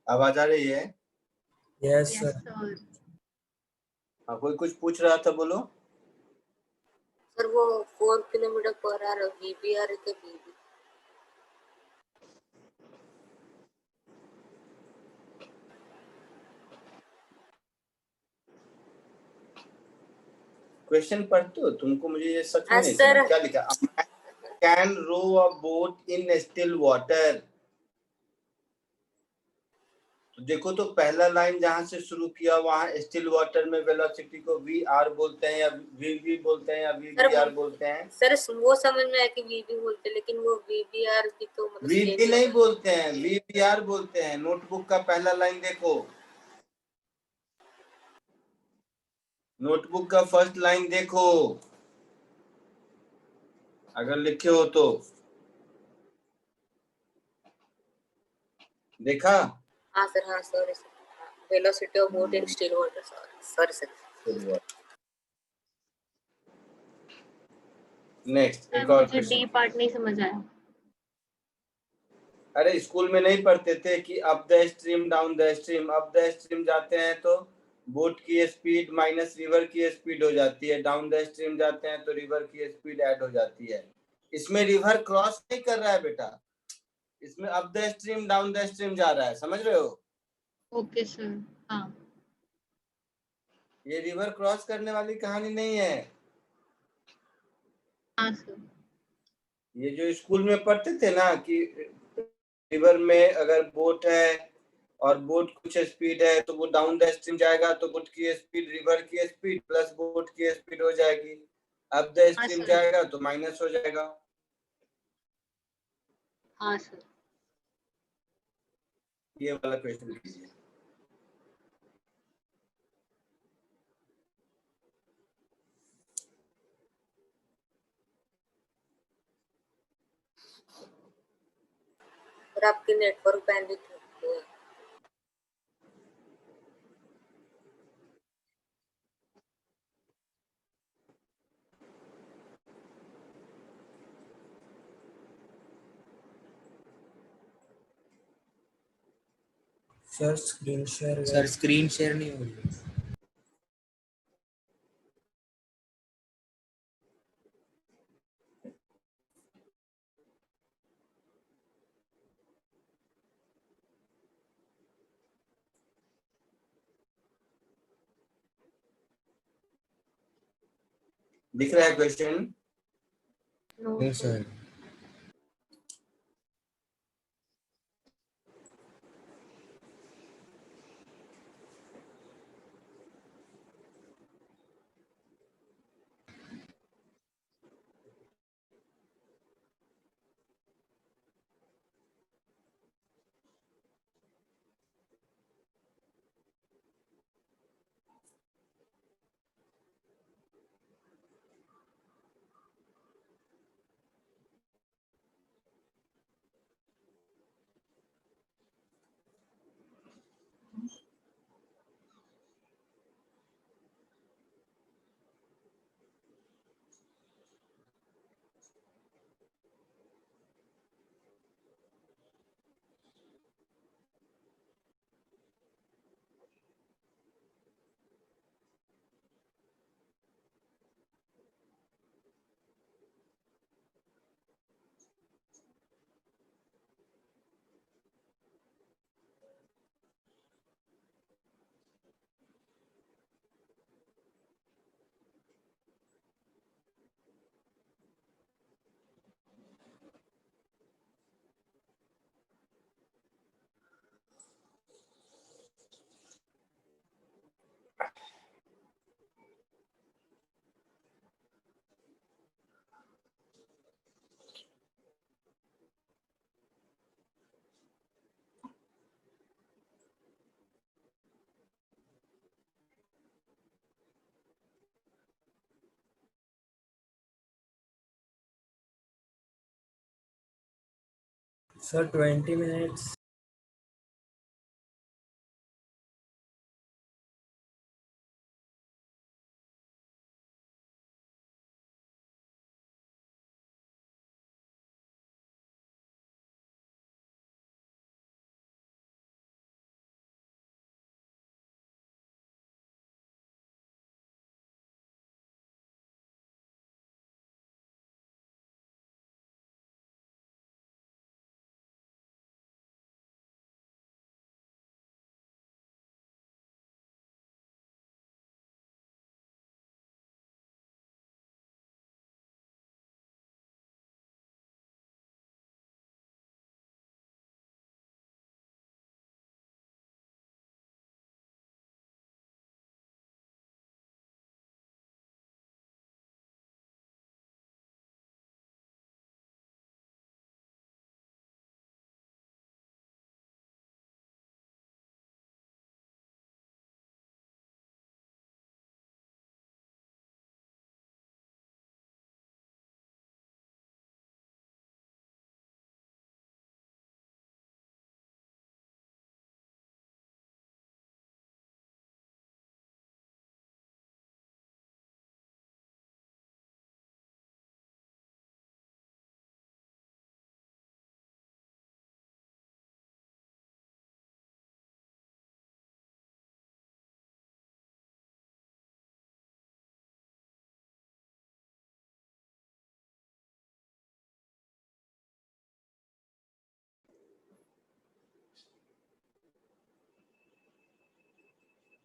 [SPEAKER 1] आवाज आ रही है?
[SPEAKER 3] Yes
[SPEAKER 4] Yes,
[SPEAKER 3] sir.
[SPEAKER 4] sir.
[SPEAKER 1] हाँ, कोई कुछ पूछ रहा था, बोलो।
[SPEAKER 2] सर वो 4 किलोमीटर पर आवर VBR है क्या VB?
[SPEAKER 1] क्वेश्चन पढ़ते हो तुमको? मुझे ये सच में
[SPEAKER 2] हाँ
[SPEAKER 1] नहीं
[SPEAKER 2] सर।
[SPEAKER 1] समझ क्या लिखा। Can row a boat in still water. तो देखो, तो पहला लाइन जहां से शुरू किया वहां स्टिल वाटर में वेलोसिटी को VR बोलते हैं या VV बोलते हैं या VBR बोलते हैं?
[SPEAKER 2] सर वो समझ में आया कि VB बोलते हैं, लेकिन वो VBR की तो मतलब
[SPEAKER 1] VB नहीं बोलते हैं, VBR बोलते हैं। नोटबुक का पहला लाइन देखो, नोटबुक का फर्स्ट लाइन देखो, अगर लिखे हो तो। देखा?
[SPEAKER 2] हाँ सर, हाँ sorry sir, velocity of boat in still water, sorry sir.
[SPEAKER 1] Next
[SPEAKER 4] sir
[SPEAKER 1] एक और
[SPEAKER 4] मुझे
[SPEAKER 1] क्वेश्चन।
[SPEAKER 4] डी पार्ट नहीं समझ आया।
[SPEAKER 1] अरे स्कूल में नहीं पढ़ते थे कि up the stream down the stream? Up the stream जाते हैं तो बोट की स्पीड माइनस रिवर की स्पीड हो जाती है, डाउन द स्ट्रीम जाते हैं तो रिवर की स्पीड ऐड हो जाती है। इसमें रिवर क्रॉस नहीं कर रहा है बेटा, इसमें up the stream down the stream जा रहा है, समझ रहे हो?
[SPEAKER 4] Okay sir. हाँ
[SPEAKER 1] ये रिवर क्रॉस करने वाली कहानी नहीं है।
[SPEAKER 4] हाँ सर।
[SPEAKER 1] ये जो स्कूल में पढ़ते थे ना कि रिवर में अगर बोट है और बोट कुछ स्पीड है तो वो डाउन द स्ट्रीम जाएगा, तो बोट की स्पीड रिवर की स्पीड प्लस बोट की स्पीड हो जाएगी। अब द
[SPEAKER 4] हाँ
[SPEAKER 1] स्ट्रीम
[SPEAKER 4] सर।
[SPEAKER 1] जाएगा तो माइनस हो जाएगा।
[SPEAKER 4] हाँ सर।
[SPEAKER 1] ये वाला क्वेश्चन कीजिए।
[SPEAKER 2] और आपकी नेटवर्क बैंडविड्थ है।
[SPEAKER 3] सर स्क्रीन शेयर नहीं हो रही।
[SPEAKER 1] दिख रहा है question?
[SPEAKER 4] No
[SPEAKER 3] no
[SPEAKER 4] sir.
[SPEAKER 3] Sir. Sir 20 minutes.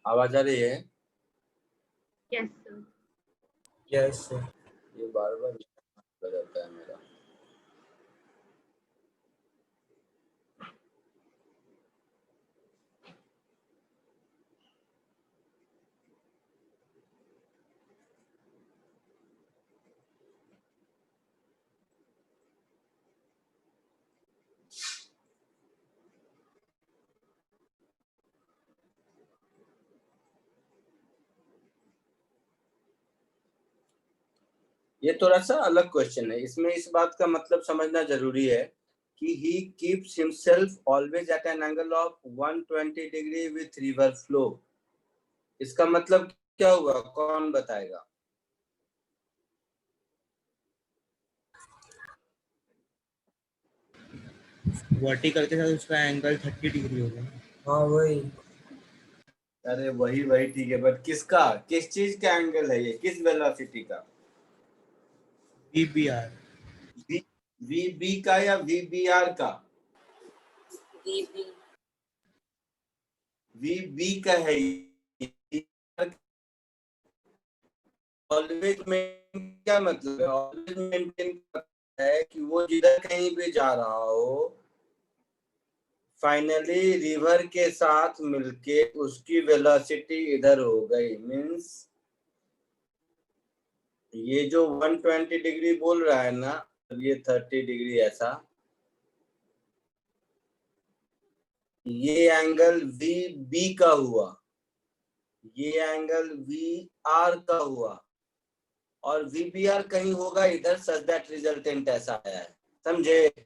[SPEAKER 1] आवाज आ रही है?
[SPEAKER 4] Yes sir.
[SPEAKER 3] Yes, sir.
[SPEAKER 1] ये बार बार हो जाता है मेरा। ये थोड़ा सा अलग क्वेश्चन है, इसमें इस बात का मतलब समझना जरूरी है कि he keeps himself always at an angle of 120 degree with river flow। इसका मतलब क्या हुआ, कौन बताएगा?
[SPEAKER 3] वर्टिकल के साथ उसका एंगल 30 डिग्री होगा।
[SPEAKER 7] हाँ वही।
[SPEAKER 1] अरे वही ठीक है, बट किसका, किस चीज का एंगल है ये, किस वेलोसिटी का?
[SPEAKER 3] VBR।
[SPEAKER 1] वी बी का या वी बी आर का?
[SPEAKER 2] VB।
[SPEAKER 1] वी बी का है। ऑलवेज मेंटेन क्या मतलब है? ऑलवेज मेंटेन है कि वो जिधर कहीं भी जा रहा हो, फाइनली रिवर के साथ मिलके उसकी वेलोसिटी इधर हो गई। मींस ये जो 120 डिग्री बोल रहा है ना, ये 30 डिग्री ऐसा, ये एंगल वी बी का हुआ, ये एंगल वी आर का हुआ, और वी बी आर कहीं होगा इधर, सच दैट रिजल्टेंट ऐसा आया है। समझे?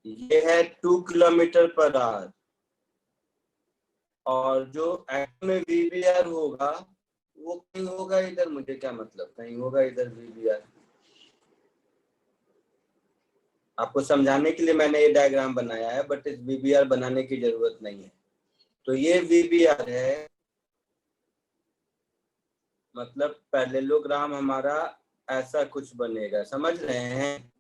[SPEAKER 1] ये है 2 किलोमीटर पर आवर, और जो एक्ट में वीबीआर होगा वो कहीं होगा इधर, मुझे क्या मतलब, कहीं होगा इधर वीबीआर। आपको समझाने के लिए मैंने ये डायग्राम बनाया है, बट इस वीबीआर बनाने की जरूरत नहीं है। तो ये वीबीआर है, मतलब पैरेललोग्राम हमारा ऐसा कुछ बनेगा, समझ रहे हैं?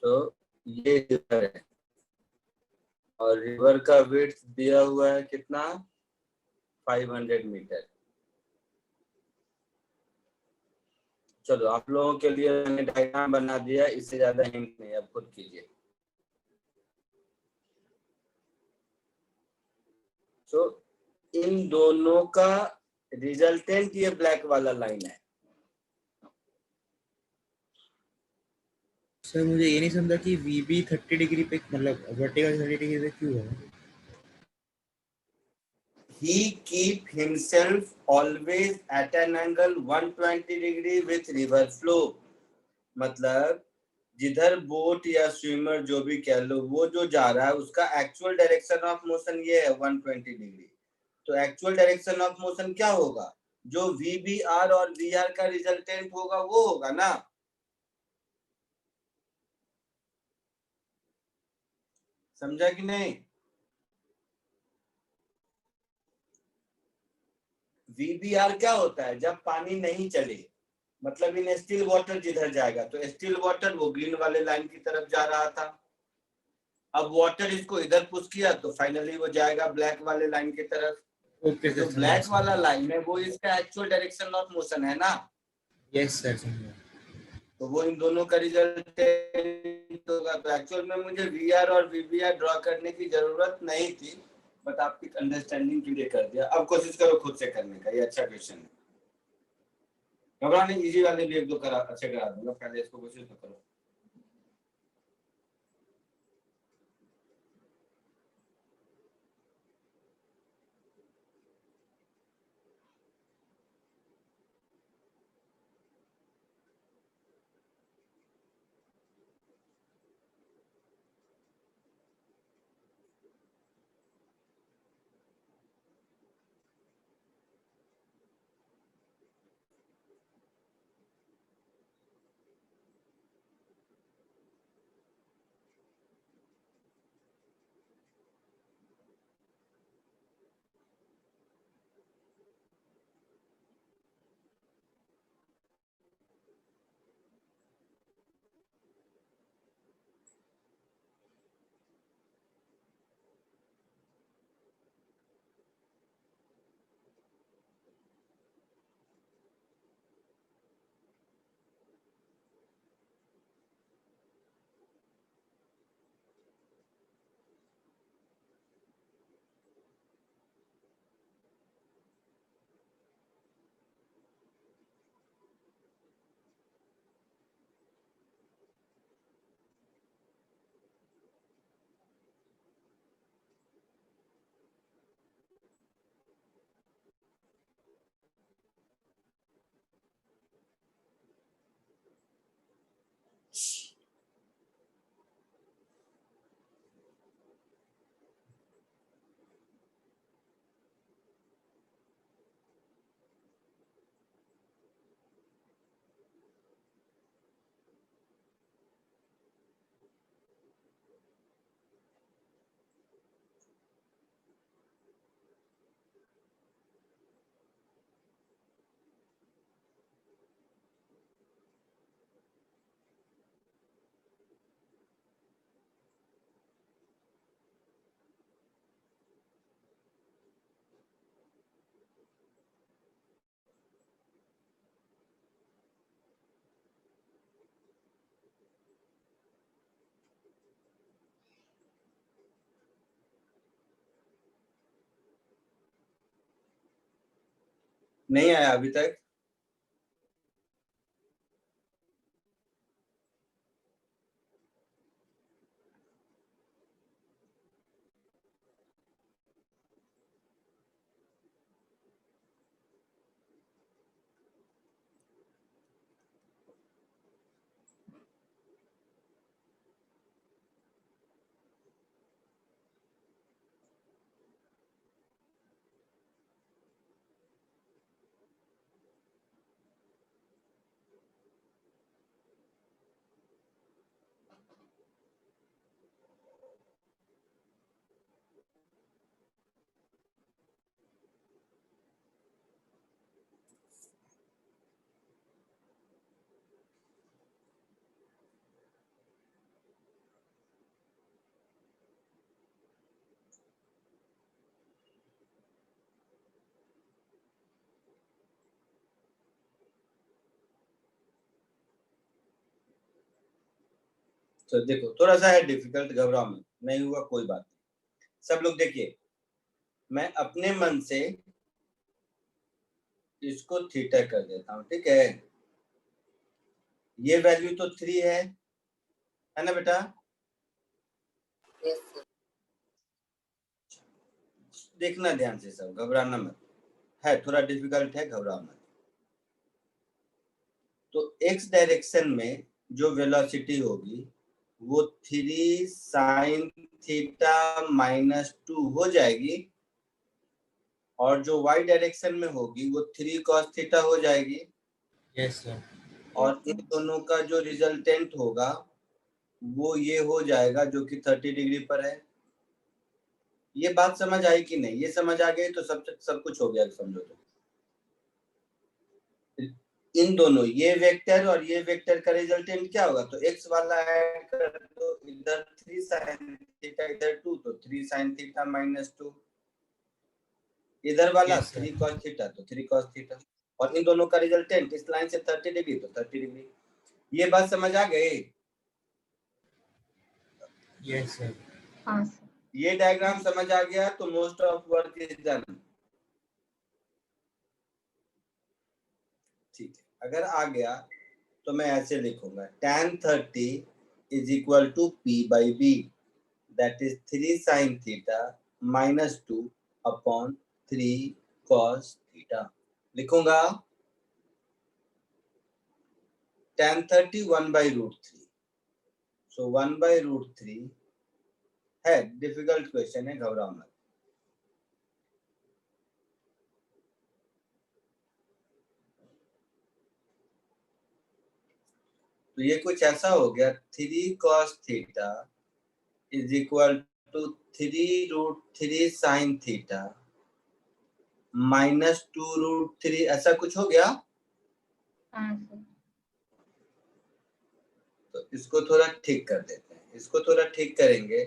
[SPEAKER 1] तो ये रिवर है, और रिवर का विड्थ दिया हुआ है कितना, 500 मीटर। चलो आप लोगों के लिए मैंने डायग्राम बना दिया, इससे ज्यादा हिंट नहीं, अब खुद कीजिए। तो इन दोनों का रिजल्टेंट ये ब्लैक वाला लाइन है।
[SPEAKER 3] सर मुझे ये नहीं समझा कि VB 30 डिग्री पे, मतलब वर्टिकल 30 डिग्री पे क्यों है?
[SPEAKER 1] He keep himself always at an angle 120 degree with river flow। मतलब जिधर बोट या स्विमर जो भी कह लो, वो जो जा रहा है उसका एक्चुअल डायरेक्शन ऑफ मोशन ये है 120 डिग्री। तो एक्चुअल डायरेक्शन ऑफ मोशन क्या होगा, जो VBR और VR का रिजल्टेंट होगा वो होगा ना। समझा कि नहीं? VBR क्या होता है, जब पानी नहीं चले, मतलब इन स्टिल वाटर जिधर जाएगा, तो स्टिल वाटर वो ग्रीन वाले लाइन की तरफ जा रहा था, अब वाटर इसको इधर पुश किया तो फाइनली वो जाएगा ब्लैक वाले लाइन की तरफ।
[SPEAKER 3] ओके
[SPEAKER 1] तो
[SPEAKER 3] सर,
[SPEAKER 1] ब्लैक वाला लाइन है वो इसका एक्चुअल डायरेक्शन ऑफ मोशन है ना।
[SPEAKER 3] यस सर समझा।
[SPEAKER 1] तो वो इन दोनों का रिजल्ट होगा। तो एक्चुअल में मुझे वीआर और वीबीआर ड्रॉ करने की जरूरत नहीं थी, बट आपकी अंडरस्टैंडिंग के लिए कर दिया। अब कोशिश करो खुद से करने का, ये अच्छा क्वेश्चन है। घबराने, इजी वाले भी एक दो करा अच्छे करा दूंगा, पहले इसको कोशिश तो करो। नहीं आया अभी तक? तो देखो थोड़ा सा है डिफिकल्ट, घबराओ मत, नहीं हुआ कोई बात नहीं। सब लोग देखिए, मैं अपने मन से इसको थीटा कर देता हूं, ठीक है? ये वैल्यू तो 3 है ना बेटा?
[SPEAKER 2] Yes sir.
[SPEAKER 1] देखना ध्यान से, सब घबराना मत, है थोड़ा डिफिकल्ट है, घबराओ मत। तो एक्स डायरेक्शन में जो वेलोसिटी होगी वो 3 sin थीटा -2 हो जाएगी, और जो y डायरेक्शन में होगी वो 3 cos थीटा हो जाएगी।
[SPEAKER 3] Yes sir.
[SPEAKER 1] और इन दोनों का जो रिजल्टेंट होगा वो ये हो जाएगा, जो कि 30 डिग्री पर है। ये बात समझ आई कि नहीं? ये समझ आ गई तो सब कुछ हो गया समझो। तो इन दोनों, ये वेक्टर और ये वेक्टर का रिजल्टेंट क्या होगा? तो x वाला ऐड कर दो, इधर 3 sin थीटा, इधर 2, तो 3 sin थीटा -2, इधर वाला
[SPEAKER 3] Yes, sir.
[SPEAKER 1] 3 cos थीटा, तो 3 cos थीटा, और इन दोनों का रिजल्टेंट इस लाइन से 30 डिग्री, तो 30 डिग्री। ये बात समझ आ गई?
[SPEAKER 3] Yes sir.
[SPEAKER 4] हाँ सर।
[SPEAKER 1] ये डायग्राम समझ आ गया तो most of work is done. ठीक है, अगर आ गया तो मैं ऐसे लिखूंगा, tan 30 is equal to p by b, that is 3 sin theta -2 upon 3 cos theta। लिखूंगा tan 30 1 by √3, so 1 by √3 है। डिफिकल्ट क्वेश्चन है, घबराओ मत। तो ये कुछ ऐसा हो गया, 3 cos theta is equal to 3 √3 sin theta -2 √3, ऐसा कुछ हो गया।
[SPEAKER 4] हाँ सर।
[SPEAKER 1] तो इसको थोड़ा ठीक कर देते हैं, इसको थोड़ा ठीक करेंगे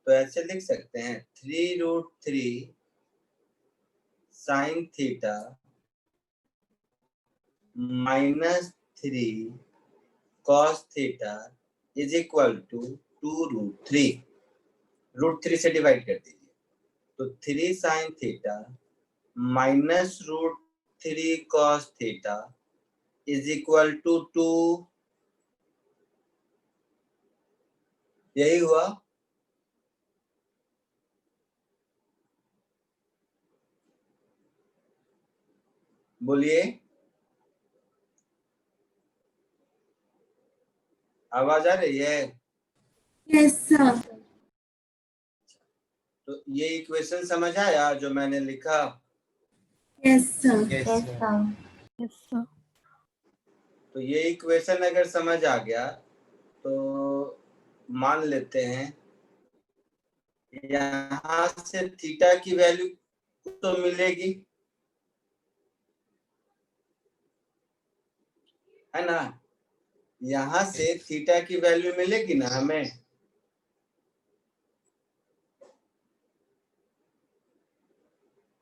[SPEAKER 1] तो ऐसे लिख सकते हैं, 3 √3 sin theta -3 cos theta is equal to 2 √3, √3 से डिवाइड कर दीजिए, तो 3 sin theta -√3 cos theta is equal to 2, यही हुआ। बोलिए, आवाज आ रही है?
[SPEAKER 7] Yes sir.
[SPEAKER 1] तो ये इक्वेशन समझ आया जो मैंने लिखा?
[SPEAKER 7] Yes sir.
[SPEAKER 3] Yes
[SPEAKER 4] yes
[SPEAKER 3] sir.
[SPEAKER 4] Sir.
[SPEAKER 1] तो ये इक्वेशन अगर समझ आ गया तो मान लेते हैं यहाँ से थीटा की वैल्यू तो मिलेगी, है ना? यहाँ से थीटा की वैल्यू मिलेगी ना हमें?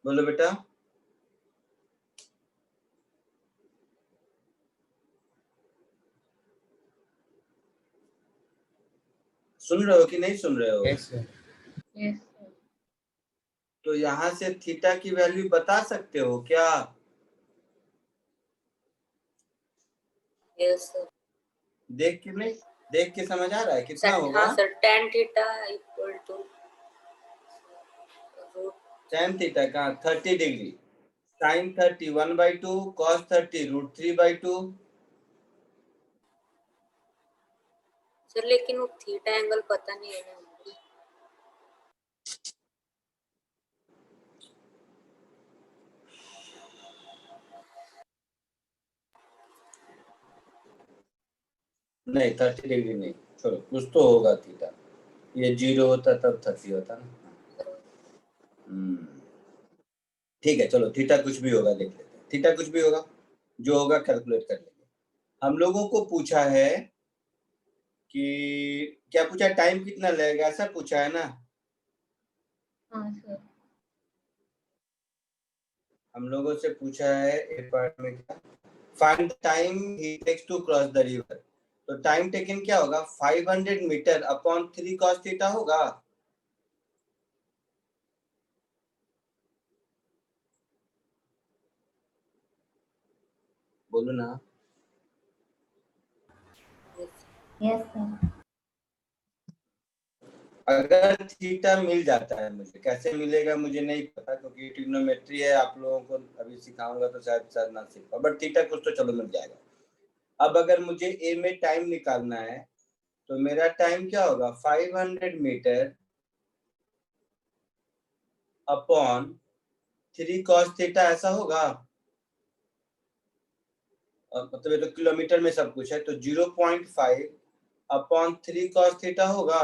[SPEAKER 1] बोलो बेटा। सुन रहे हो कि नहीं सुन रहे हो?
[SPEAKER 3] Yes sir.
[SPEAKER 4] Yes sir.
[SPEAKER 1] तो यहाँ से थीटा की वैल्यू बता सकते हो क्या?
[SPEAKER 2] Yes sir.
[SPEAKER 1] देख के नहीं, देख के समझ आ रहा है कितना होगा?
[SPEAKER 2] हाँ sir, tan theta equal to root
[SPEAKER 1] tan theta का 30 डिग्री, sin 30 1/2, cos 30 √3/2।
[SPEAKER 2] सर, लेकिन वो थीटा एंगल पता नहीं है ना हमको।
[SPEAKER 1] नहीं 30 डिग्री नहीं, छोड़ो, कुछ तो होगा थीटा। ये 0 होता तब 30 होता ना। ठीक है, चलो थीटा कुछ भी होगा, देख लेते हैं। थीटा कुछ भी होगा, जो होगा कैलकुलेट कर लेंगे। हम लोगों को पूछा है कि क्या पूछा है, टाइम कितना लगेगा, ऐसा पूछा है ना।
[SPEAKER 4] हाँ सर।
[SPEAKER 1] हम लोगों से पूछा है एक पार्ट में क्या, find time he takes to cross the river. तो टाइम टेकन क्या होगा, 500 मीटर अपॉन 3 cos थीटा होगा। बोलो ना।
[SPEAKER 4] Yes sir.
[SPEAKER 1] अगर थीटा मिल जाता है, मुझे कैसे मिलेगा मुझे नहीं पता, क्योंकि ट्रिग्नोमेट्री है, आप लोगों को अभी सिखाऊंगा तो शायद ना सीख पाओ, बट थीटा कुछ तो चलो मिल जाएगा। अब अगर मुझे ए में टाइम निकालना है, तो मेरा टाइम क्या होगा, 500 मीटर अपॉन 3 cos थीटा, ऐसा होगा। मतलब ये तो किलोमीटर में सब कुछ है, तो 0.5 अपॉन 3 cos थीटा होगा,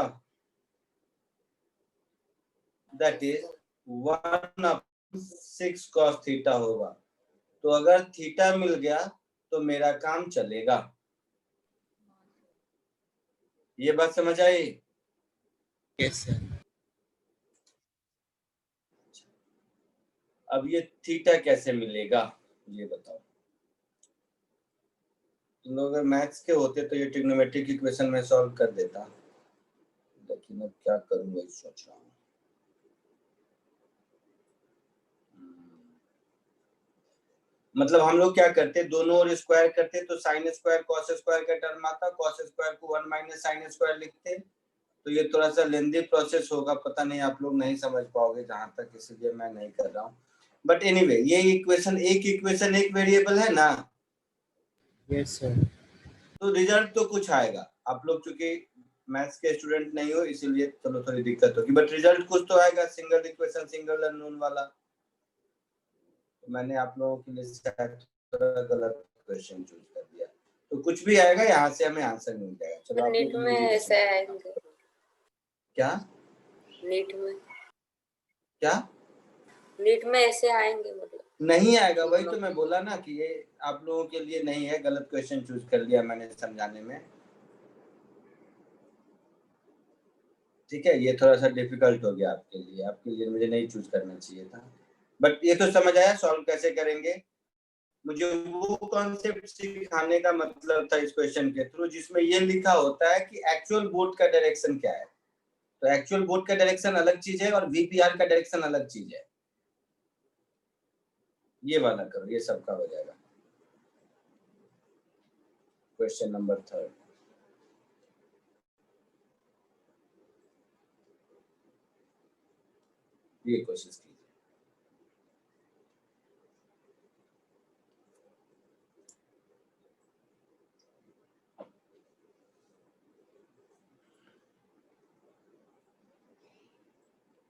[SPEAKER 1] दैट इज 1/6 cos थीटा होगा। तो अगर थीटा मिल गया तो मेरा काम चलेगा। ये बात समझ आई?
[SPEAKER 3] Yes sir.
[SPEAKER 1] अब ये थीटा कैसे मिलेगा ये बताओ। तुम लोग अगर मैथ्स के होते तो ये ट्रिग्नोमेट्रिक इक्वेशन में सॉल्व कर देता, लेकिन मैं क्या करूं वही सोच रहा हूँ। मतलब हम लोग क्या करते, दोनों ओर स्क्वायर करते तो साइन स्क्वायर कॉस स्क्वायर का टर्म आता, कॉस स्क्वायर को 1 माइनस साइन स्क्वायर लिखते। तो ये थोड़ा सा लेंदी प्रोसेस होगा, पता नहीं आप लोग नहीं समझ पाओगे जहां तक, इसलिए मैं नहीं कर रहा हूँ। बट एनीवे ये इक्वेशन एक वेरिएबल है ना।
[SPEAKER 3] Yes sir.
[SPEAKER 1] तो रिजल्ट तो कुछ आएगा। आप लोग चूंकि मैथ्स के स्टूडेंट नहीं हो इसीलिए चलो थोड़ी दिक्कत होगी, बट रिजल्ट कुछ तो आएगा, सिंगल इक्वेशन सिंगल अननोन वाला। तो मैंने आप लोगों के लिए शायद गलत क्वेश्चन चूज कर दिया, तो कुछ भी आएगा यहाँ से हमें आंसर मिल जाएगा। चलो आप
[SPEAKER 2] नीट
[SPEAKER 1] लोग
[SPEAKER 2] में ऐसे आएंगे।
[SPEAKER 1] क्या
[SPEAKER 2] नीट में
[SPEAKER 1] क्या
[SPEAKER 2] नीट में ऐसे आएंगे, मतलब
[SPEAKER 1] नहीं आएगा, वही तो मैं बोला ना कि ये आप लोगों के लिए नहीं है, गलत क्वेश्चन चूज कर लिया मैंने समझाने में। ठीक है, ये थोड़ा सा डिफिकल्ट हो गया आपके लिए मुझे नहीं चूज करना चाहिए था, बट ये तो समझ आया सॉल्व कैसे करेंगे। मुझे वो कॉन्सेप्ट सिखाने का मतलब था इस क्वेश्चन के थ्रू जिसमें ये लिखा होता है कि एक्चुअल बोट का डायरेक्शन क्या है। तो एक्चुअल बोट का डायरेक्शन अलग चीज है और वीपीआर का डायरेक्शन अलग चीज है। ये वाला करो, ये सबका हो जाएगा। क्वेश्चन नंबर 3 ये कोशिश कीजिए।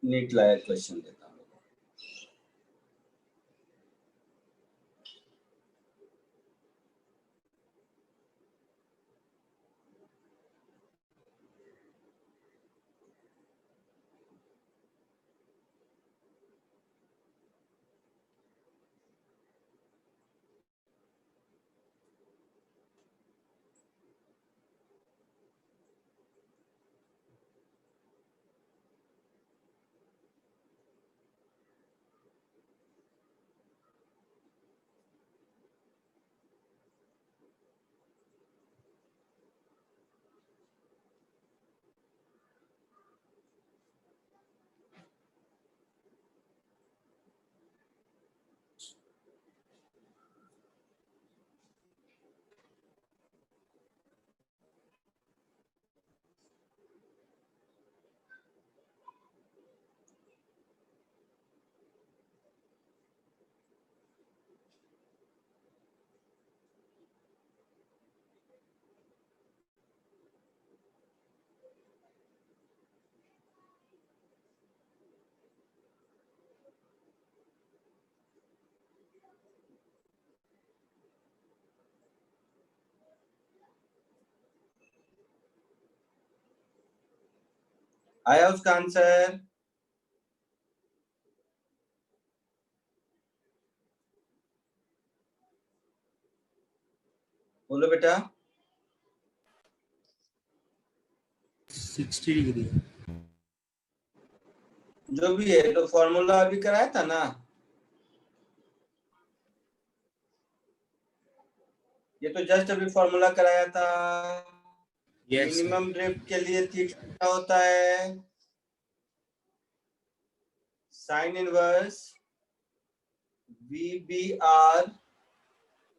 [SPEAKER 1] नीट लायक क्वेश्चन देता हूँ। आया उसका आंसर? बोलो बेटा।
[SPEAKER 3] 60 डिग्री।
[SPEAKER 1] जो भी है, तो फॉर्मूला अभी कराया था ना, ये तो जस्ट अभी फॉर्मूला कराया था।
[SPEAKER 3] यस
[SPEAKER 1] मिनिमम ड्रिफ्ट के लिए थीटा क्या होता है? Sign inverse VBR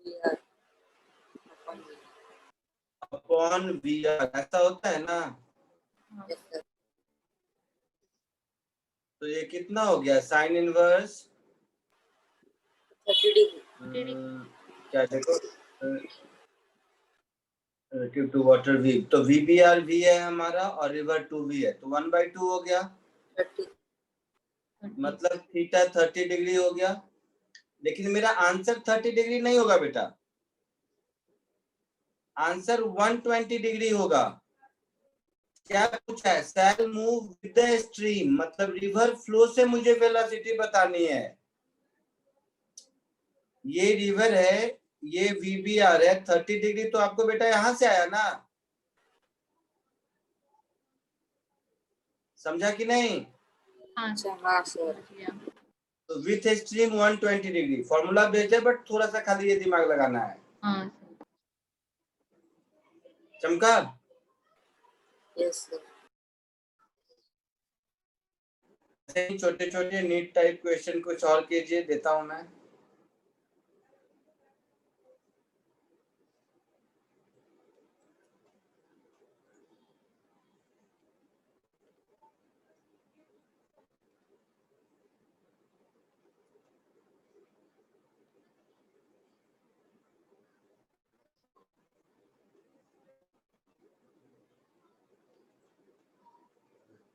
[SPEAKER 2] VR
[SPEAKER 1] upon VR, ऐसा होता है ना।
[SPEAKER 2] yes sir
[SPEAKER 1] तो ये कितना हो गया? साइन इनवर्स
[SPEAKER 2] 30 degree
[SPEAKER 1] क्या देखो, रिलेटिव टू वाटर V, तो VBR V है हमारा और रिवर 2V है, तो 1/2 हो गया,
[SPEAKER 2] 30
[SPEAKER 1] मतलब थीटा 30 डिग्री हो गया। लेकिन मेरा आंसर 30 डिग्री नहीं होगा बेटा, आंसर 120 डिग्री होगा। क्या पूछा है? शैल मूव विद द स्ट्रीम, मतलब रिवर फ्लो से मुझे वेलोसिटी बतानी है। ये रिवर है, ये VBR है, 30 डिग्री तो आपको बेटा यहां से आया ना, समझा कि नहीं?
[SPEAKER 2] अच्छा हाँ सर
[SPEAKER 1] तो with stream 120 degree, formula based है, बट थोड़ा सा खाली ये दिमाग लगाना है। चमका?
[SPEAKER 2] yes sir
[SPEAKER 1] छोटे छोटे नीट टाइप क्वेश्चन कुछ और कीजिए, देता हूं मैं।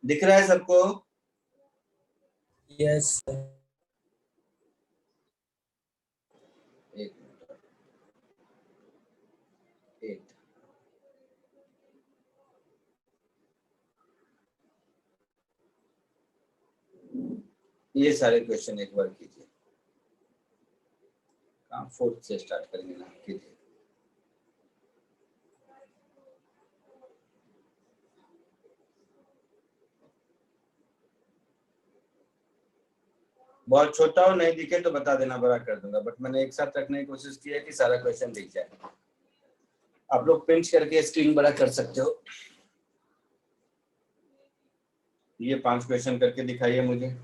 [SPEAKER 1] दिख रहा है सबको?
[SPEAKER 3] यस
[SPEAKER 1] एक मिनट, एक। ये सारे क्वेश्चन एक बार कीजिए। कहाँ, फोर्थ से स्टार्ट करेंगे ना, कीजिए। बहुत छोटा हो, नहीं दिखे तो बता देना, बड़ा कर दूंगा, बट मैंने एक साथ रखने की कोशिश की है कि सारा क्वेश्चन दिख जाए। आप लोग पिंच करके स्क्रीन बड़ा कर सकते हो। ये 5 क्वेश्चन करके दिखाइए मुझे।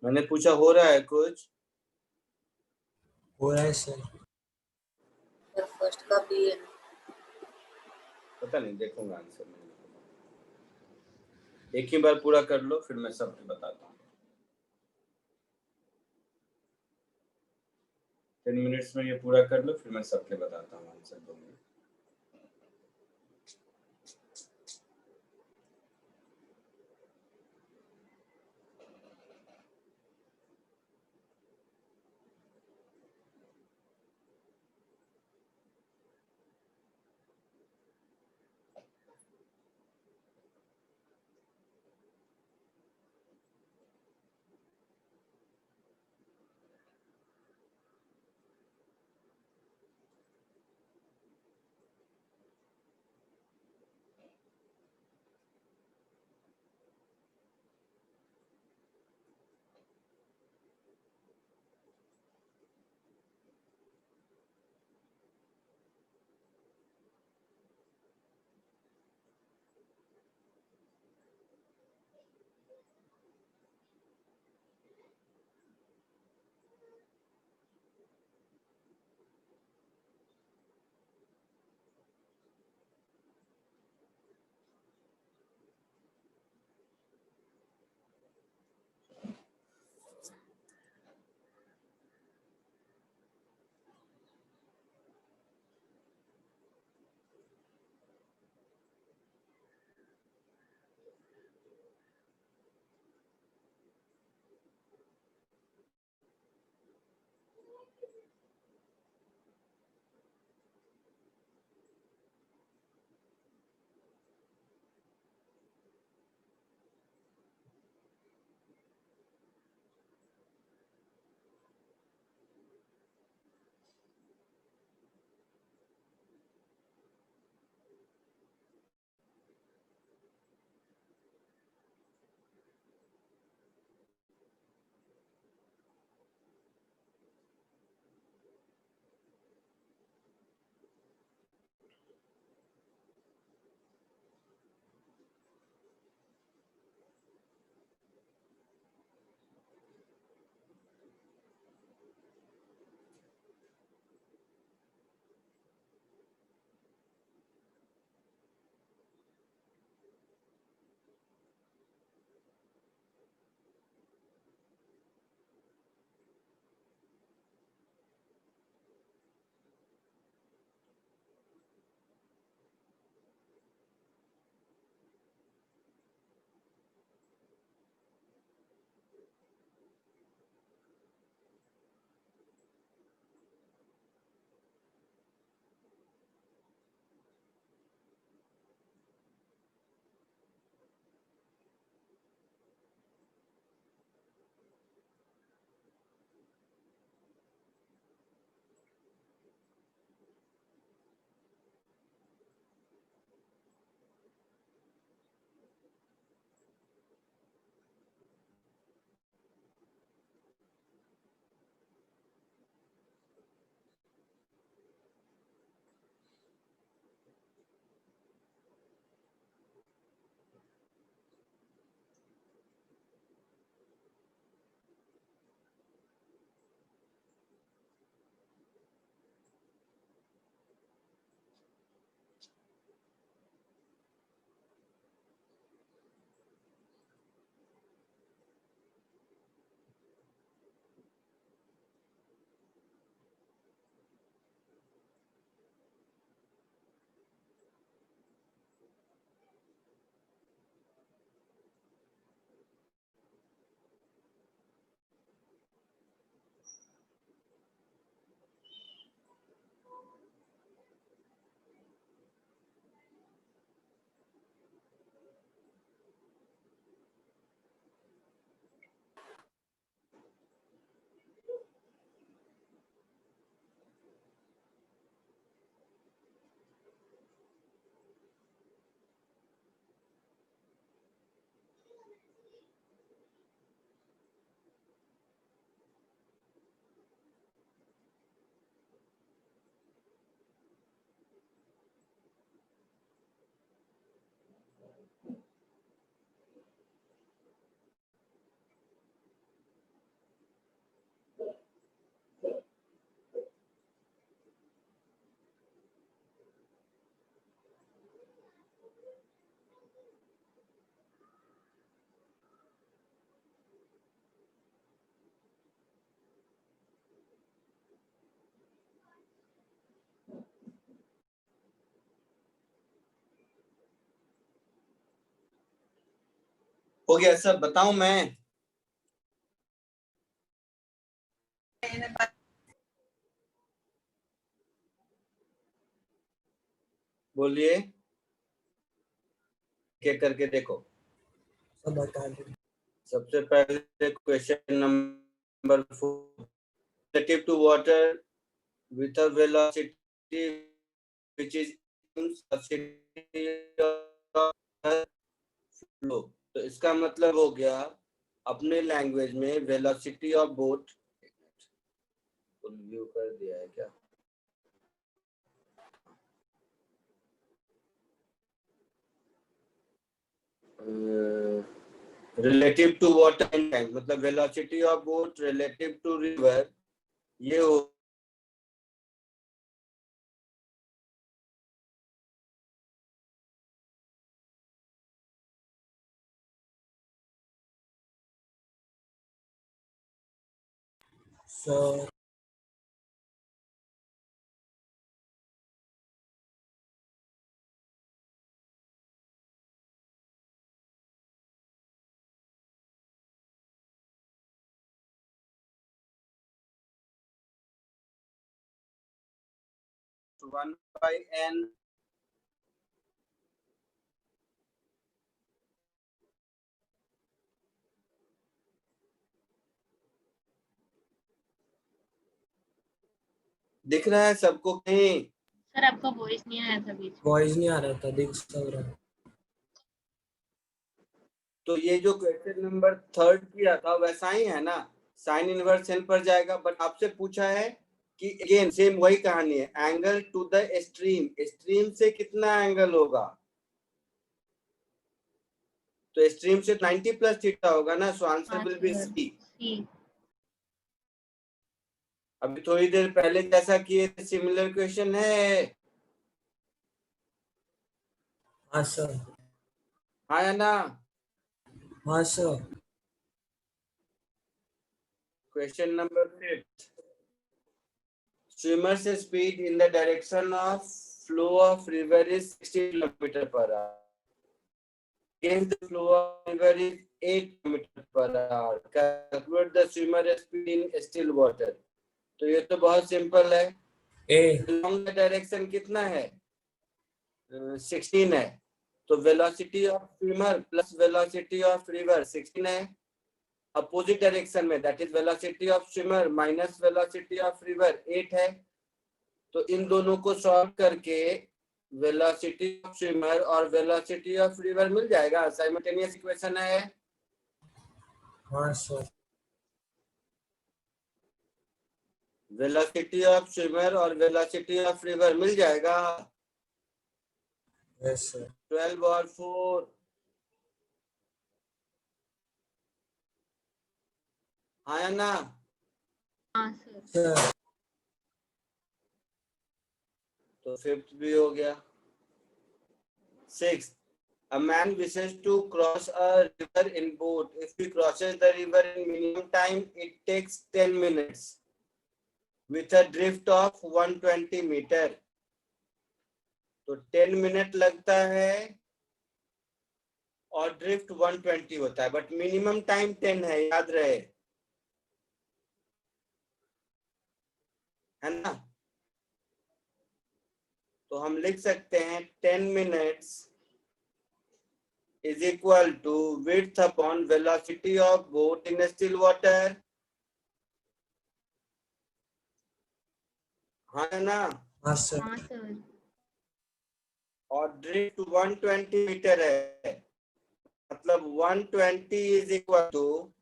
[SPEAKER 1] मैंने पूछा हो रहा है कुछ?
[SPEAKER 3] हो रहा है सर।
[SPEAKER 2] सर फर्स्ट का बी है।
[SPEAKER 1] पता नहीं, देखूंगा आंसर में। एक ही बार पूरा कर लो, फिर मैं सब बताता हूँ। 10 मिनट्स में ये पूरा कर लो, फिर मैं सबके बताता हूँ आंसर दूंगा। हो गया सर, बताऊं मैं? बोलिए, क्या करके देखो।
[SPEAKER 3] सब बता दो।
[SPEAKER 1] सबसे पहले question number 4, relative to water with a velocity which is in velocity of flow। तो इसका मतलब हो गया अपने लैंग्वेज में वेलोसिटी ऑफ बोट, व्यू कर दिया है क्या? Relative to water in time, मतलब velocity of boat relative to river, ये हो
[SPEAKER 3] सर
[SPEAKER 1] 1/n दिख रहा है सबको कहीं?
[SPEAKER 4] सर आपका वॉइस नहीं आया था बीच में।
[SPEAKER 3] वॉइस नहीं आ रहा था, देख सब रहा।
[SPEAKER 1] तो ये जो क्वेश्चन नंबर 3 किया था वैसा ही है ना, साइन इनवर्स एन पर जाएगा, बट आपसे पूछा है कि अगेन सेम वही कहानी है, angle to the stream, stream से कितना एंगल होगा? तो स्ट्रीम से 90 प्लस थीटा होगा ना, so answer will be C.
[SPEAKER 4] C.
[SPEAKER 1] अभी थोड़ी देर पहले जैसा किए सिमिलर क्वेश्चन है।
[SPEAKER 3] हाँ सर।
[SPEAKER 1] हाँ है ना?
[SPEAKER 3] हाँ sir.
[SPEAKER 1] Question number 5, swimmers speed in the direction of flow of river is 60 km per hour. Against the flow of river is 8 km per hour. Calculate the swimmer speed in still water. तो ये तो बहुत सिंपल है।
[SPEAKER 3] ए
[SPEAKER 1] लॉन्ग डायरेक्शन कितना है? 16 है। तो velocity of swimmer plus velocity of river 16 है। अपोजिट डायरेक्शन में that is velocity of swimmer minus velocity of river 8 है। तो इन दोनों को सॉल्व करके वेलोसिटी ऑफ स्विमर और वेलोसिटी ऑफ रिवर मिल जाएगा। साइमल्टेनियस इक्वेशन है।
[SPEAKER 3] हाँ सर।
[SPEAKER 1] वेलोसिटी ऑफ स्विमर और वेलोसिटी ऑफ रिवर मिल जाएगा।
[SPEAKER 3] Yes sir.
[SPEAKER 1] 12 और 4 हाँ ना?
[SPEAKER 4] हाँ सर।
[SPEAKER 3] सर
[SPEAKER 1] तो 5th भी हो गया। 6th, a man wishes to cross a river in boat. If he crosses the river in minimum time, it takes 10 minutes with a drift of 120 meter. तो 10 मिनट लगता है और ड्रिफ्ट 120 होता है, बट मिनिमम टाइम 10 है, याद रहे, है ना? तो हम लिख सकते हैं 10 minutes is equal to width upon velocity of boat in still water. हाँ है ना?
[SPEAKER 3] हाँ सर।
[SPEAKER 4] हाँ सर।
[SPEAKER 1] और ड्रिफ्ट 120 मीटर है, मतलब 120 is equal to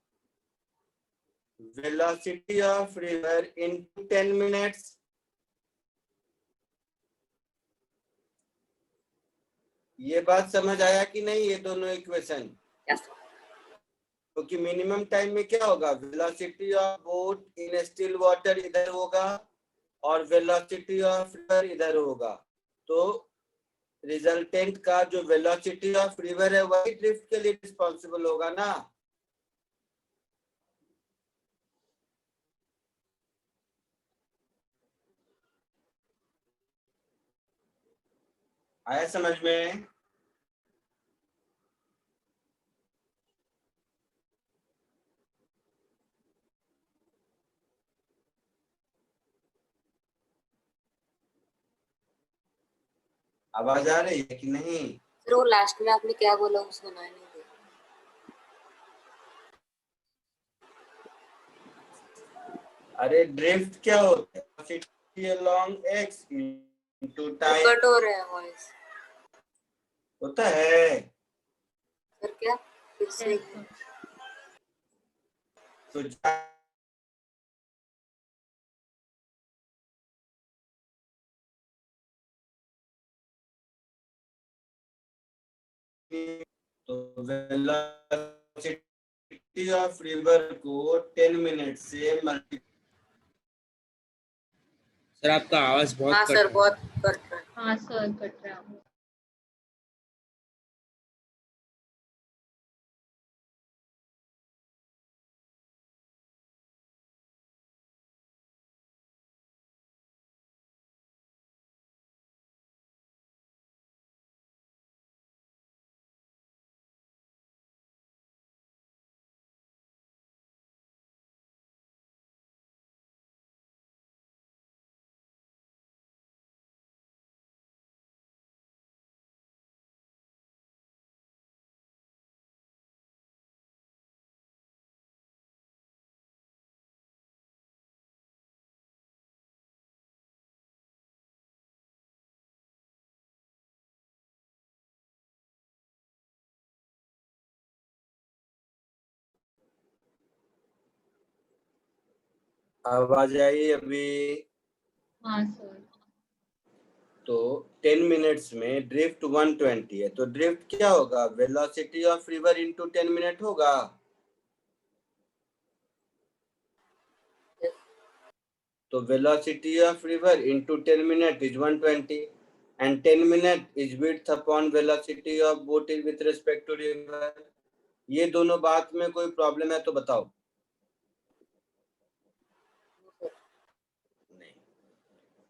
[SPEAKER 1] velocity of river in 10 minutes. ये बात समझ आया कि नहीं? ये दोनों इक्वेशन, क्योंकि मिनिमम टाइम में क्या होगा, velocity of boat in still water इधर होगा और वेलोसिटी ऑफ रिवर इधर होगा। तो रिजल्टेंट का जो वेलोसिटी ऑफ रिवर है वही ड्रिफ्ट के लिए रिस्पॉन्सिबल होगा ना। आया समझ में? आवाज आ रही है कि नहीं?
[SPEAKER 2] सर वो लास्ट में आपने क्या बोला वो सुनाई नहीं दिया।
[SPEAKER 1] अरे ड्रिफ्ट क्या होता है? Velocity along x into time
[SPEAKER 2] cut हो रहा है वॉइस
[SPEAKER 1] होता है।
[SPEAKER 2] सर। क्या फिर से
[SPEAKER 4] Yes, sir.
[SPEAKER 1] तो वेलोसिटी ऑफ रिवर को 10 मिनट से मल्टी।
[SPEAKER 3] सर आपका आवाज बहुत
[SPEAKER 2] हाँ
[SPEAKER 3] कट
[SPEAKER 2] सर
[SPEAKER 3] रहा है।
[SPEAKER 2] बहुत कट रहा है।
[SPEAKER 4] हाँ सर कट रहा है।
[SPEAKER 1] आवाज आई अभी?
[SPEAKER 4] हाँ सर।
[SPEAKER 1] तो 10 मिनट्स में ड्रिफ्ट 120 है, तो ड्रिफ्ट क्या होगा? Velocity of river into 10 minute होगा। तो velocity of river into 10 minute is 120 and 10 minute is width upon velocity of boat with respect to river. ये दोनों बात में कोई प्रॉब्लम है तो बताओ। नहीं।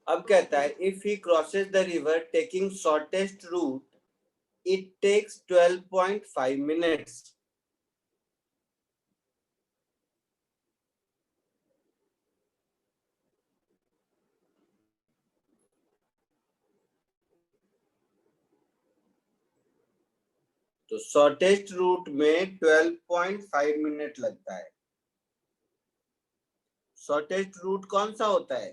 [SPEAKER 1] अब कहता है if he crosses the river taking shortest route it takes 12.5 minutes. तो शॉर्टेस्ट रूट में 12.5 मिनट लगता है। शॉर्टेस्ट रूट कौन सा होता है?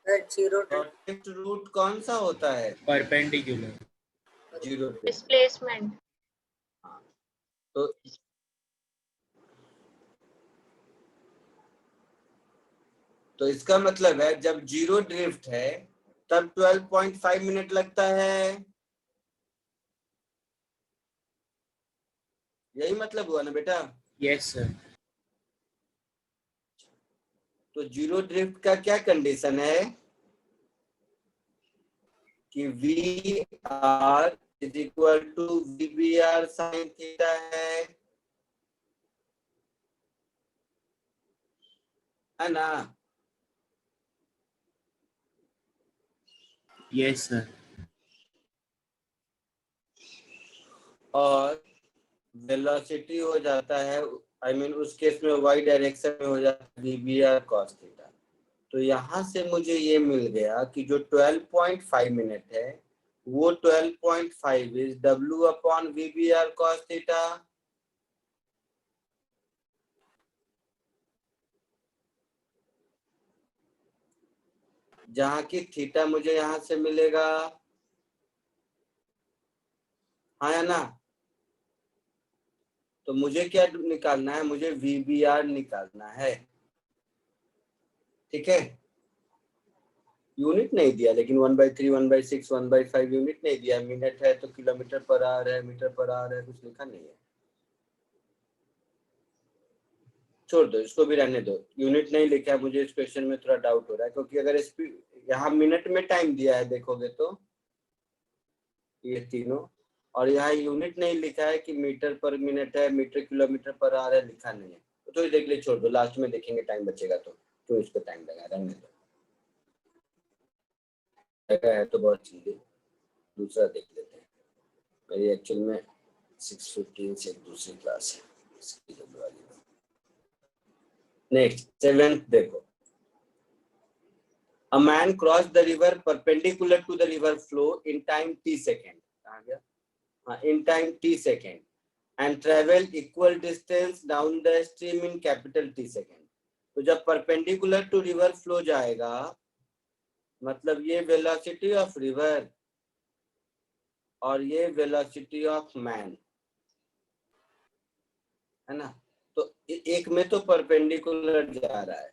[SPEAKER 2] सर जीरो
[SPEAKER 1] शॉर्टेस्ट रूट कौन सा होता है?
[SPEAKER 3] परपेंडिकुलर।
[SPEAKER 1] जीरो।
[SPEAKER 4] डिस्प्लेसमेंट।
[SPEAKER 1] तो इसका मतलब है जब जीरो ड्रिफ्ट है तब 12.5 मिनट लगता है। यही मतलब हुआ ना बेटा?
[SPEAKER 3] Yes sir.
[SPEAKER 1] तो जीरो ड्रिफ्ट का क्या कंडीशन है कि V R is equal to V B R sine theta है ना?
[SPEAKER 3] Yes sir.
[SPEAKER 1] और वेलोसिटी हो जाता है, आई मीन उस केस में वाई डायरेक्शन में हो जाता है V B R cos theta. तो यहाँ से मुझे ये मिल गया कि जो 12.5 मिनट है वो 12.5 is W upon V B R cos theta. जहाँ की थीटा मुझे यहाँ से मिलेगा, हाँ या ना? तो मुझे क्या निकालना है? मुझे वी बी आर निकालना है। ठीक है, यूनिट नहीं दिया लेकिन 1/3 1/6 1/5 यूनिट नहीं दिया। मिनट है तो किलोमीटर पर आवर है, मीटर पर आवर है, कुछ लिखा नहीं है। छोड़ दो, इसको भी रहने दो। यूनिट नहीं लिखा है, मुझे इस क्वेश्चन में थोड़ा डाउट हो रहा है क्योंकि अगर यहाँ मिनट में टाइम दिया है देखोगे तो ये तीनों, और यहाँ यूनिट नहीं लिखा है कि मीटर पर मिनट है, मीटर किलोमीटर पर आवर है, लिखा नहीं है। तो देख ले, छोड़ दो, लास्ट में देखेंगे टाइम बचेगा तो क्यों इस पर टाइम लगा, रहने दो। जगह है तो बहुत चीजें, दूसरा देख लेते हैं। मेरी एक्चुअल में 6:15 से एक दूसरी क्लास है। नेक्स्ट 7th देखो, A man crossed the river perpendicular to the river flow in time t second. कहाँ गया? हाँ, in time t second and traveled equal distance down the stream in capital T second. तो जब perpendicular to river flow जाएगा, मतलब ये velocity of river और ये velocity of man, है ना? तो एक में तो परपेंडिकुलर जा रहा है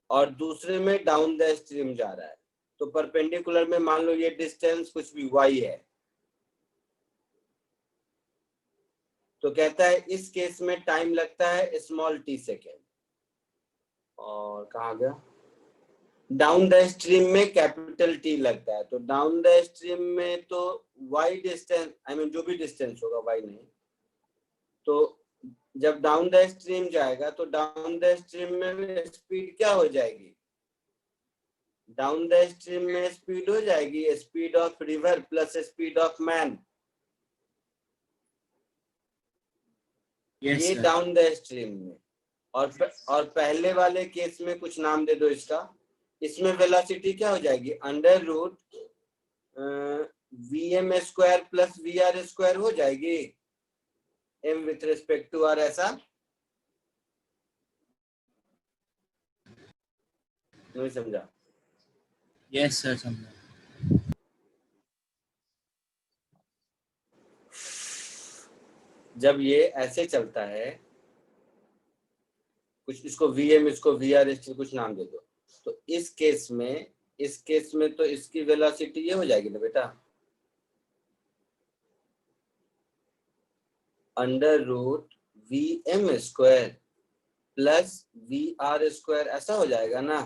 [SPEAKER 1] और दूसरे में डाउन द स्ट्रीम जा रहा है। तो परपेंडिकुलर में मान लो ये डिस्टेंस कुछ भी y है, तो कहता है इस केस में टाइम लगता है स्मॉल t सेकेंड। और कहाँ गया? डाउन द स्ट्रीम में कैपिटल T लगता है। तो डाउन द स्ट्रीम में तो y डिस्टेंस, आई मीन जो भी डिस्टेंस होगा, y नहीं, तो जब डाउन द स्ट्रीम जाएगा तो डाउन द स्ट्रीम में स्पीड क्या हो जाएगी? डाउन द स्ट्रीम में स्पीड हो जाएगी speed of river plus speed of man. ये डाउन द स्ट्रीम में। और पहले वाले केस में कुछ नाम दे दो इसका। इसमें वेलोसिटी क्या हो जाएगी? Under root vm square plus vr square हो जाएगी, m with respect to r। ऐसा नहीं समझा?
[SPEAKER 3] यस सर, समझा।
[SPEAKER 1] जब ये ऐसे चलता है, कुछ इसको vm, इसको vr, इसको कुछ नाम दे दो, तो इस केस में तो इसकी वेलोसिटी ये हो जाएगी ना बेटा, under root vm square plus vr square, ऐसा हो जाएगा ना।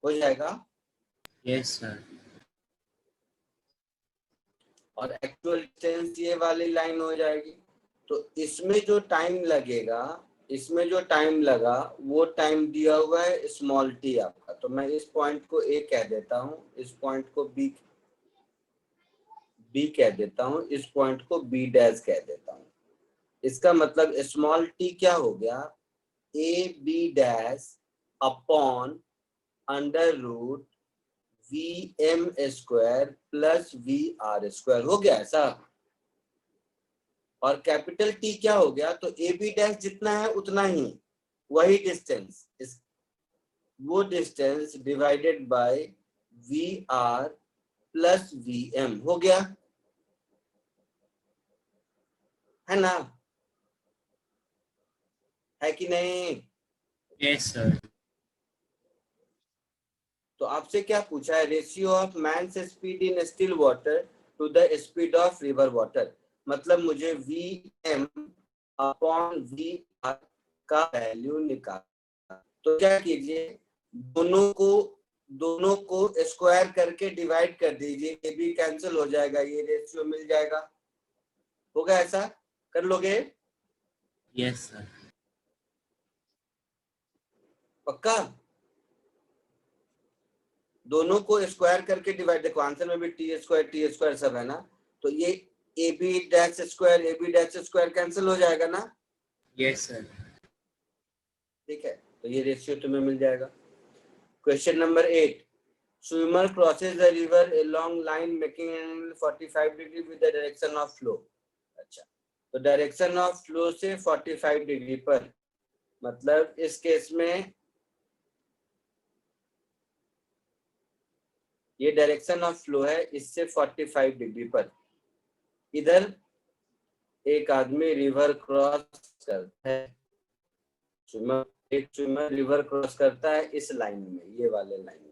[SPEAKER 1] हो जाएगा?
[SPEAKER 3] Yes sir.
[SPEAKER 1] और एक्चुअल डिस्टेंस ये वाली लाइन हो जाएगी। तो इसमें जो टाइम लगा वो टाइम दिया हुआ है स्मॉल t आपका। तो मैं इस पॉइंट को a कह देता हूँ, इस पॉइंट को b कह देता हूँ, इस पॉइंट को b डैश कह देता हूँ। इसका मतलब स्मॉल t क्या हो गया? a b dash upon under root vm square plus vr square हो गया ऐसा। और कैपिटल T क्या हो गया? तो ए बी डैश जितना है उतना ही, वही डिस्टेंस, वो distance divided by vr plus vm हो गया, है ना? है कि नहीं?
[SPEAKER 3] Yes sir.
[SPEAKER 1] तो आपसे क्या पूछा है? Ratio of man's speed in still water to the speed of river water. मतलब मुझे vm अपॉन vr का वैल्यू निकालना। तो क्या कीजिए, दोनों को स्क्वायर करके डिवाइड कर दीजिए, ये भी कैंसिल हो जाएगा, ये रेशियो मिल जाएगा। होगा ऐसा? कर लोगे?
[SPEAKER 3] Yes sir.
[SPEAKER 1] पक्का? दोनों को स्क्वायर करके डिवाइड, देखो आंसर में भी टी स्क्वायर सब है ना, तो ये A B dash square cancel हो जाएगा ना।
[SPEAKER 3] Yes sir.
[SPEAKER 1] ठीक है, तो ये रेशियो तुम्हें मिल जाएगा। Question number 8, swimmer crosses the river along line making angle 45 degree with the direction of flow. अच्छा, तो डायरेक्शन ऑफ फ्लो से 45 डिग्री पर, मतलब इस केस में ये डायरेक्शन ऑफ फ्लो है, इससे 45 डिग्री पर इधर एक आदमी रिवर क्रॉस करता है, एक स्विमर रिवर क्रॉस करता है इस लाइन में, ये वाले लाइन में।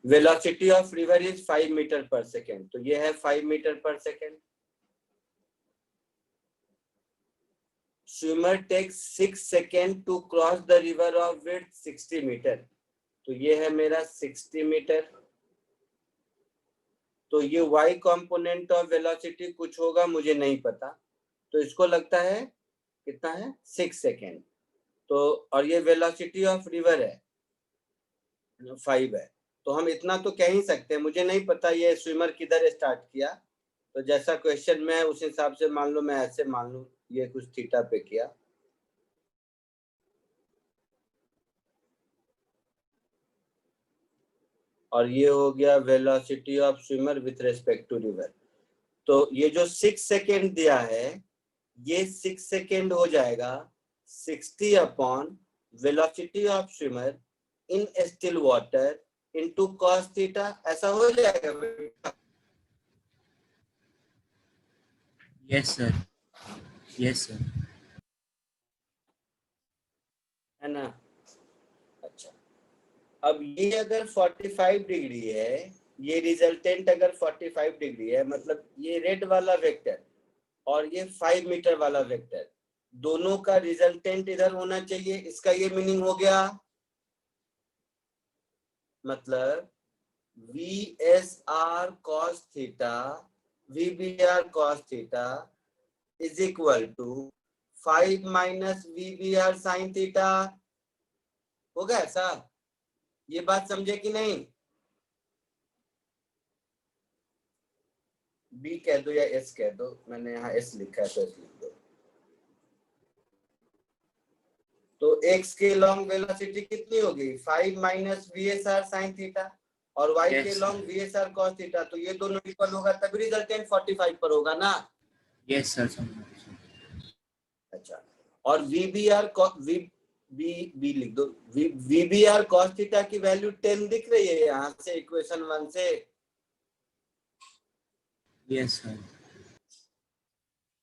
[SPEAKER 1] Velocity of river is 5 meter per second, तो ये है 5 meter per second. Swimmer takes 6 second to cross the river of width 60 meter, तो ये है मेरा 60 मीटर। तो ये y कंपोनेंट ऑफ वेलोसिटी कुछ होगा, मुझे नहीं पता, तो इसको लगता है कितना है? 6 सेकेंड। तो और ये वेलोसिटी ऑफ रिवर है 5 है, तो हम इतना तो कह ही सकते हैं। मुझे नहीं पता ये स्विमर किधर स्टार्ट किया, तो जैसा क्वेश्चन में है उस हिसाब से मान लो, मैं ऐसे मान लूं ये कुछ थीटा पे किया, और ये हो गया velocity of swimmer with respect to river. तो ये जो 6 सेकेंड दिया है ये 6 सेकेंड हो जाएगा 60 upon velocity of swimmer in still water into cos theta, ऐसा हो जाएगा बेटा?
[SPEAKER 3] Yes sir, yes sir.
[SPEAKER 1] है ना? अच्छा, अब ये अगर 45 डिग्री है, ये रिजल्टेंट अगर 45 डिग्री है, मतलब ये रेड वाला वेक्टर और ये 5 मीटर वाला वेक्टर, दोनों का रिजल्टेंट इधर होना चाहिए। इसका ये मीनिंग हो गया, मतलब VSR cos theta VBR cos theta is equal to 5 minus VBR sin theta. होगा ऐसा? ये बात समझे कि नहीं? बी कह दो या एस कह दो, मैंने यहाँ एस लिखा है तो एस लिख दो। तो एक्स के लॉन्ग वेलोसिटी कितनी होगी? 5 माइनस VSR sin थीटा और y
[SPEAKER 3] Yes,
[SPEAKER 1] के
[SPEAKER 3] sir.
[SPEAKER 1] Long VSR cos theta. तो ये दोनों इक्वल होगा तभी रिजल्टेंट 45 पर होगा ना?
[SPEAKER 3] यस सर, समझ।
[SPEAKER 1] अच्छा, और वी लिख दो। VBR cos थीटा की वैल्यू 10 दिख रही है यहाँ से इक्वेशन 1 से।
[SPEAKER 3] Yes sir.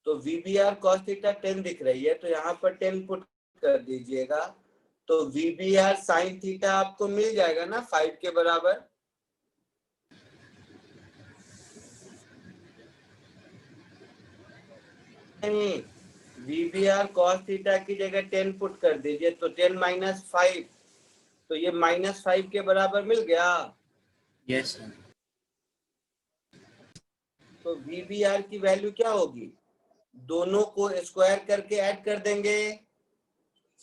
[SPEAKER 1] तो VBR cos थीटा 10 दिख रही है, तो यहाँ पर 10 पुट कर दीजिएगा, तो VBR sin थीटा आपको मिल जाएगा ना 5 के बराबर। नहीं, VBR cos थीटा की जगह 10 पुट कर दीजिए, तो 10 माइनस 5, तो ये -5 के बराबर मिल गया।
[SPEAKER 3] Yes sir.
[SPEAKER 1] तो VBR की वैल्यू क्या होगी? दोनों को स्क्वायर करके ऐड कर देंगे,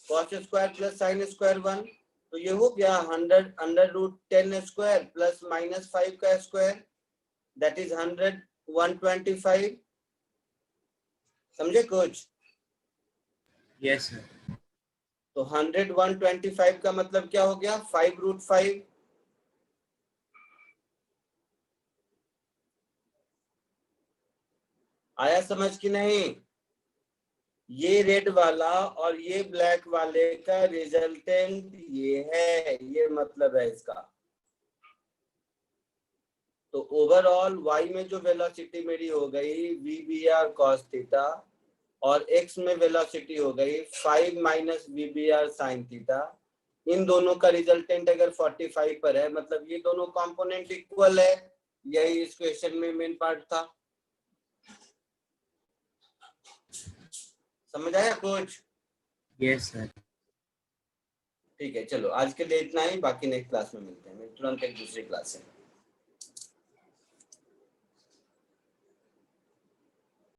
[SPEAKER 1] cos square plus sin square 1, तो ये हो गया 100 अंडर रूट 10 स्क्वायर प्लस -5 का स्क्वायर, दैट इज 100 125। समझे कुछ?
[SPEAKER 3] Yes sir.
[SPEAKER 1] तो 100 125 का मतलब क्या हो गया? 5√5। आया समझ कि नहीं? ये रेड वाला और ये ब्लैक वाले का रिजल्टेंट ये है, ये मतलब है इसका। तो ओवरऑल y में जो वेलोसिटी मेरी हो गई VBR cos थीटा और x में वेलोसिटी हो गई 5 माइनस VBR sin थीटा। इन दोनों का रिजल्टेंट अगर 45 पर है, मतलब ये दोनों कंपोनेंट इक्वल है। यही इस क्वेश्चन में मेन पार्ट था। समझ आया कुछ?
[SPEAKER 3] Yes sir.
[SPEAKER 1] ठीक है, चलो आज के लिए इतना ही, बाकी नेक्स्ट क्लास में मिलते हैं। तुरंत एक दूसरी क्लास है।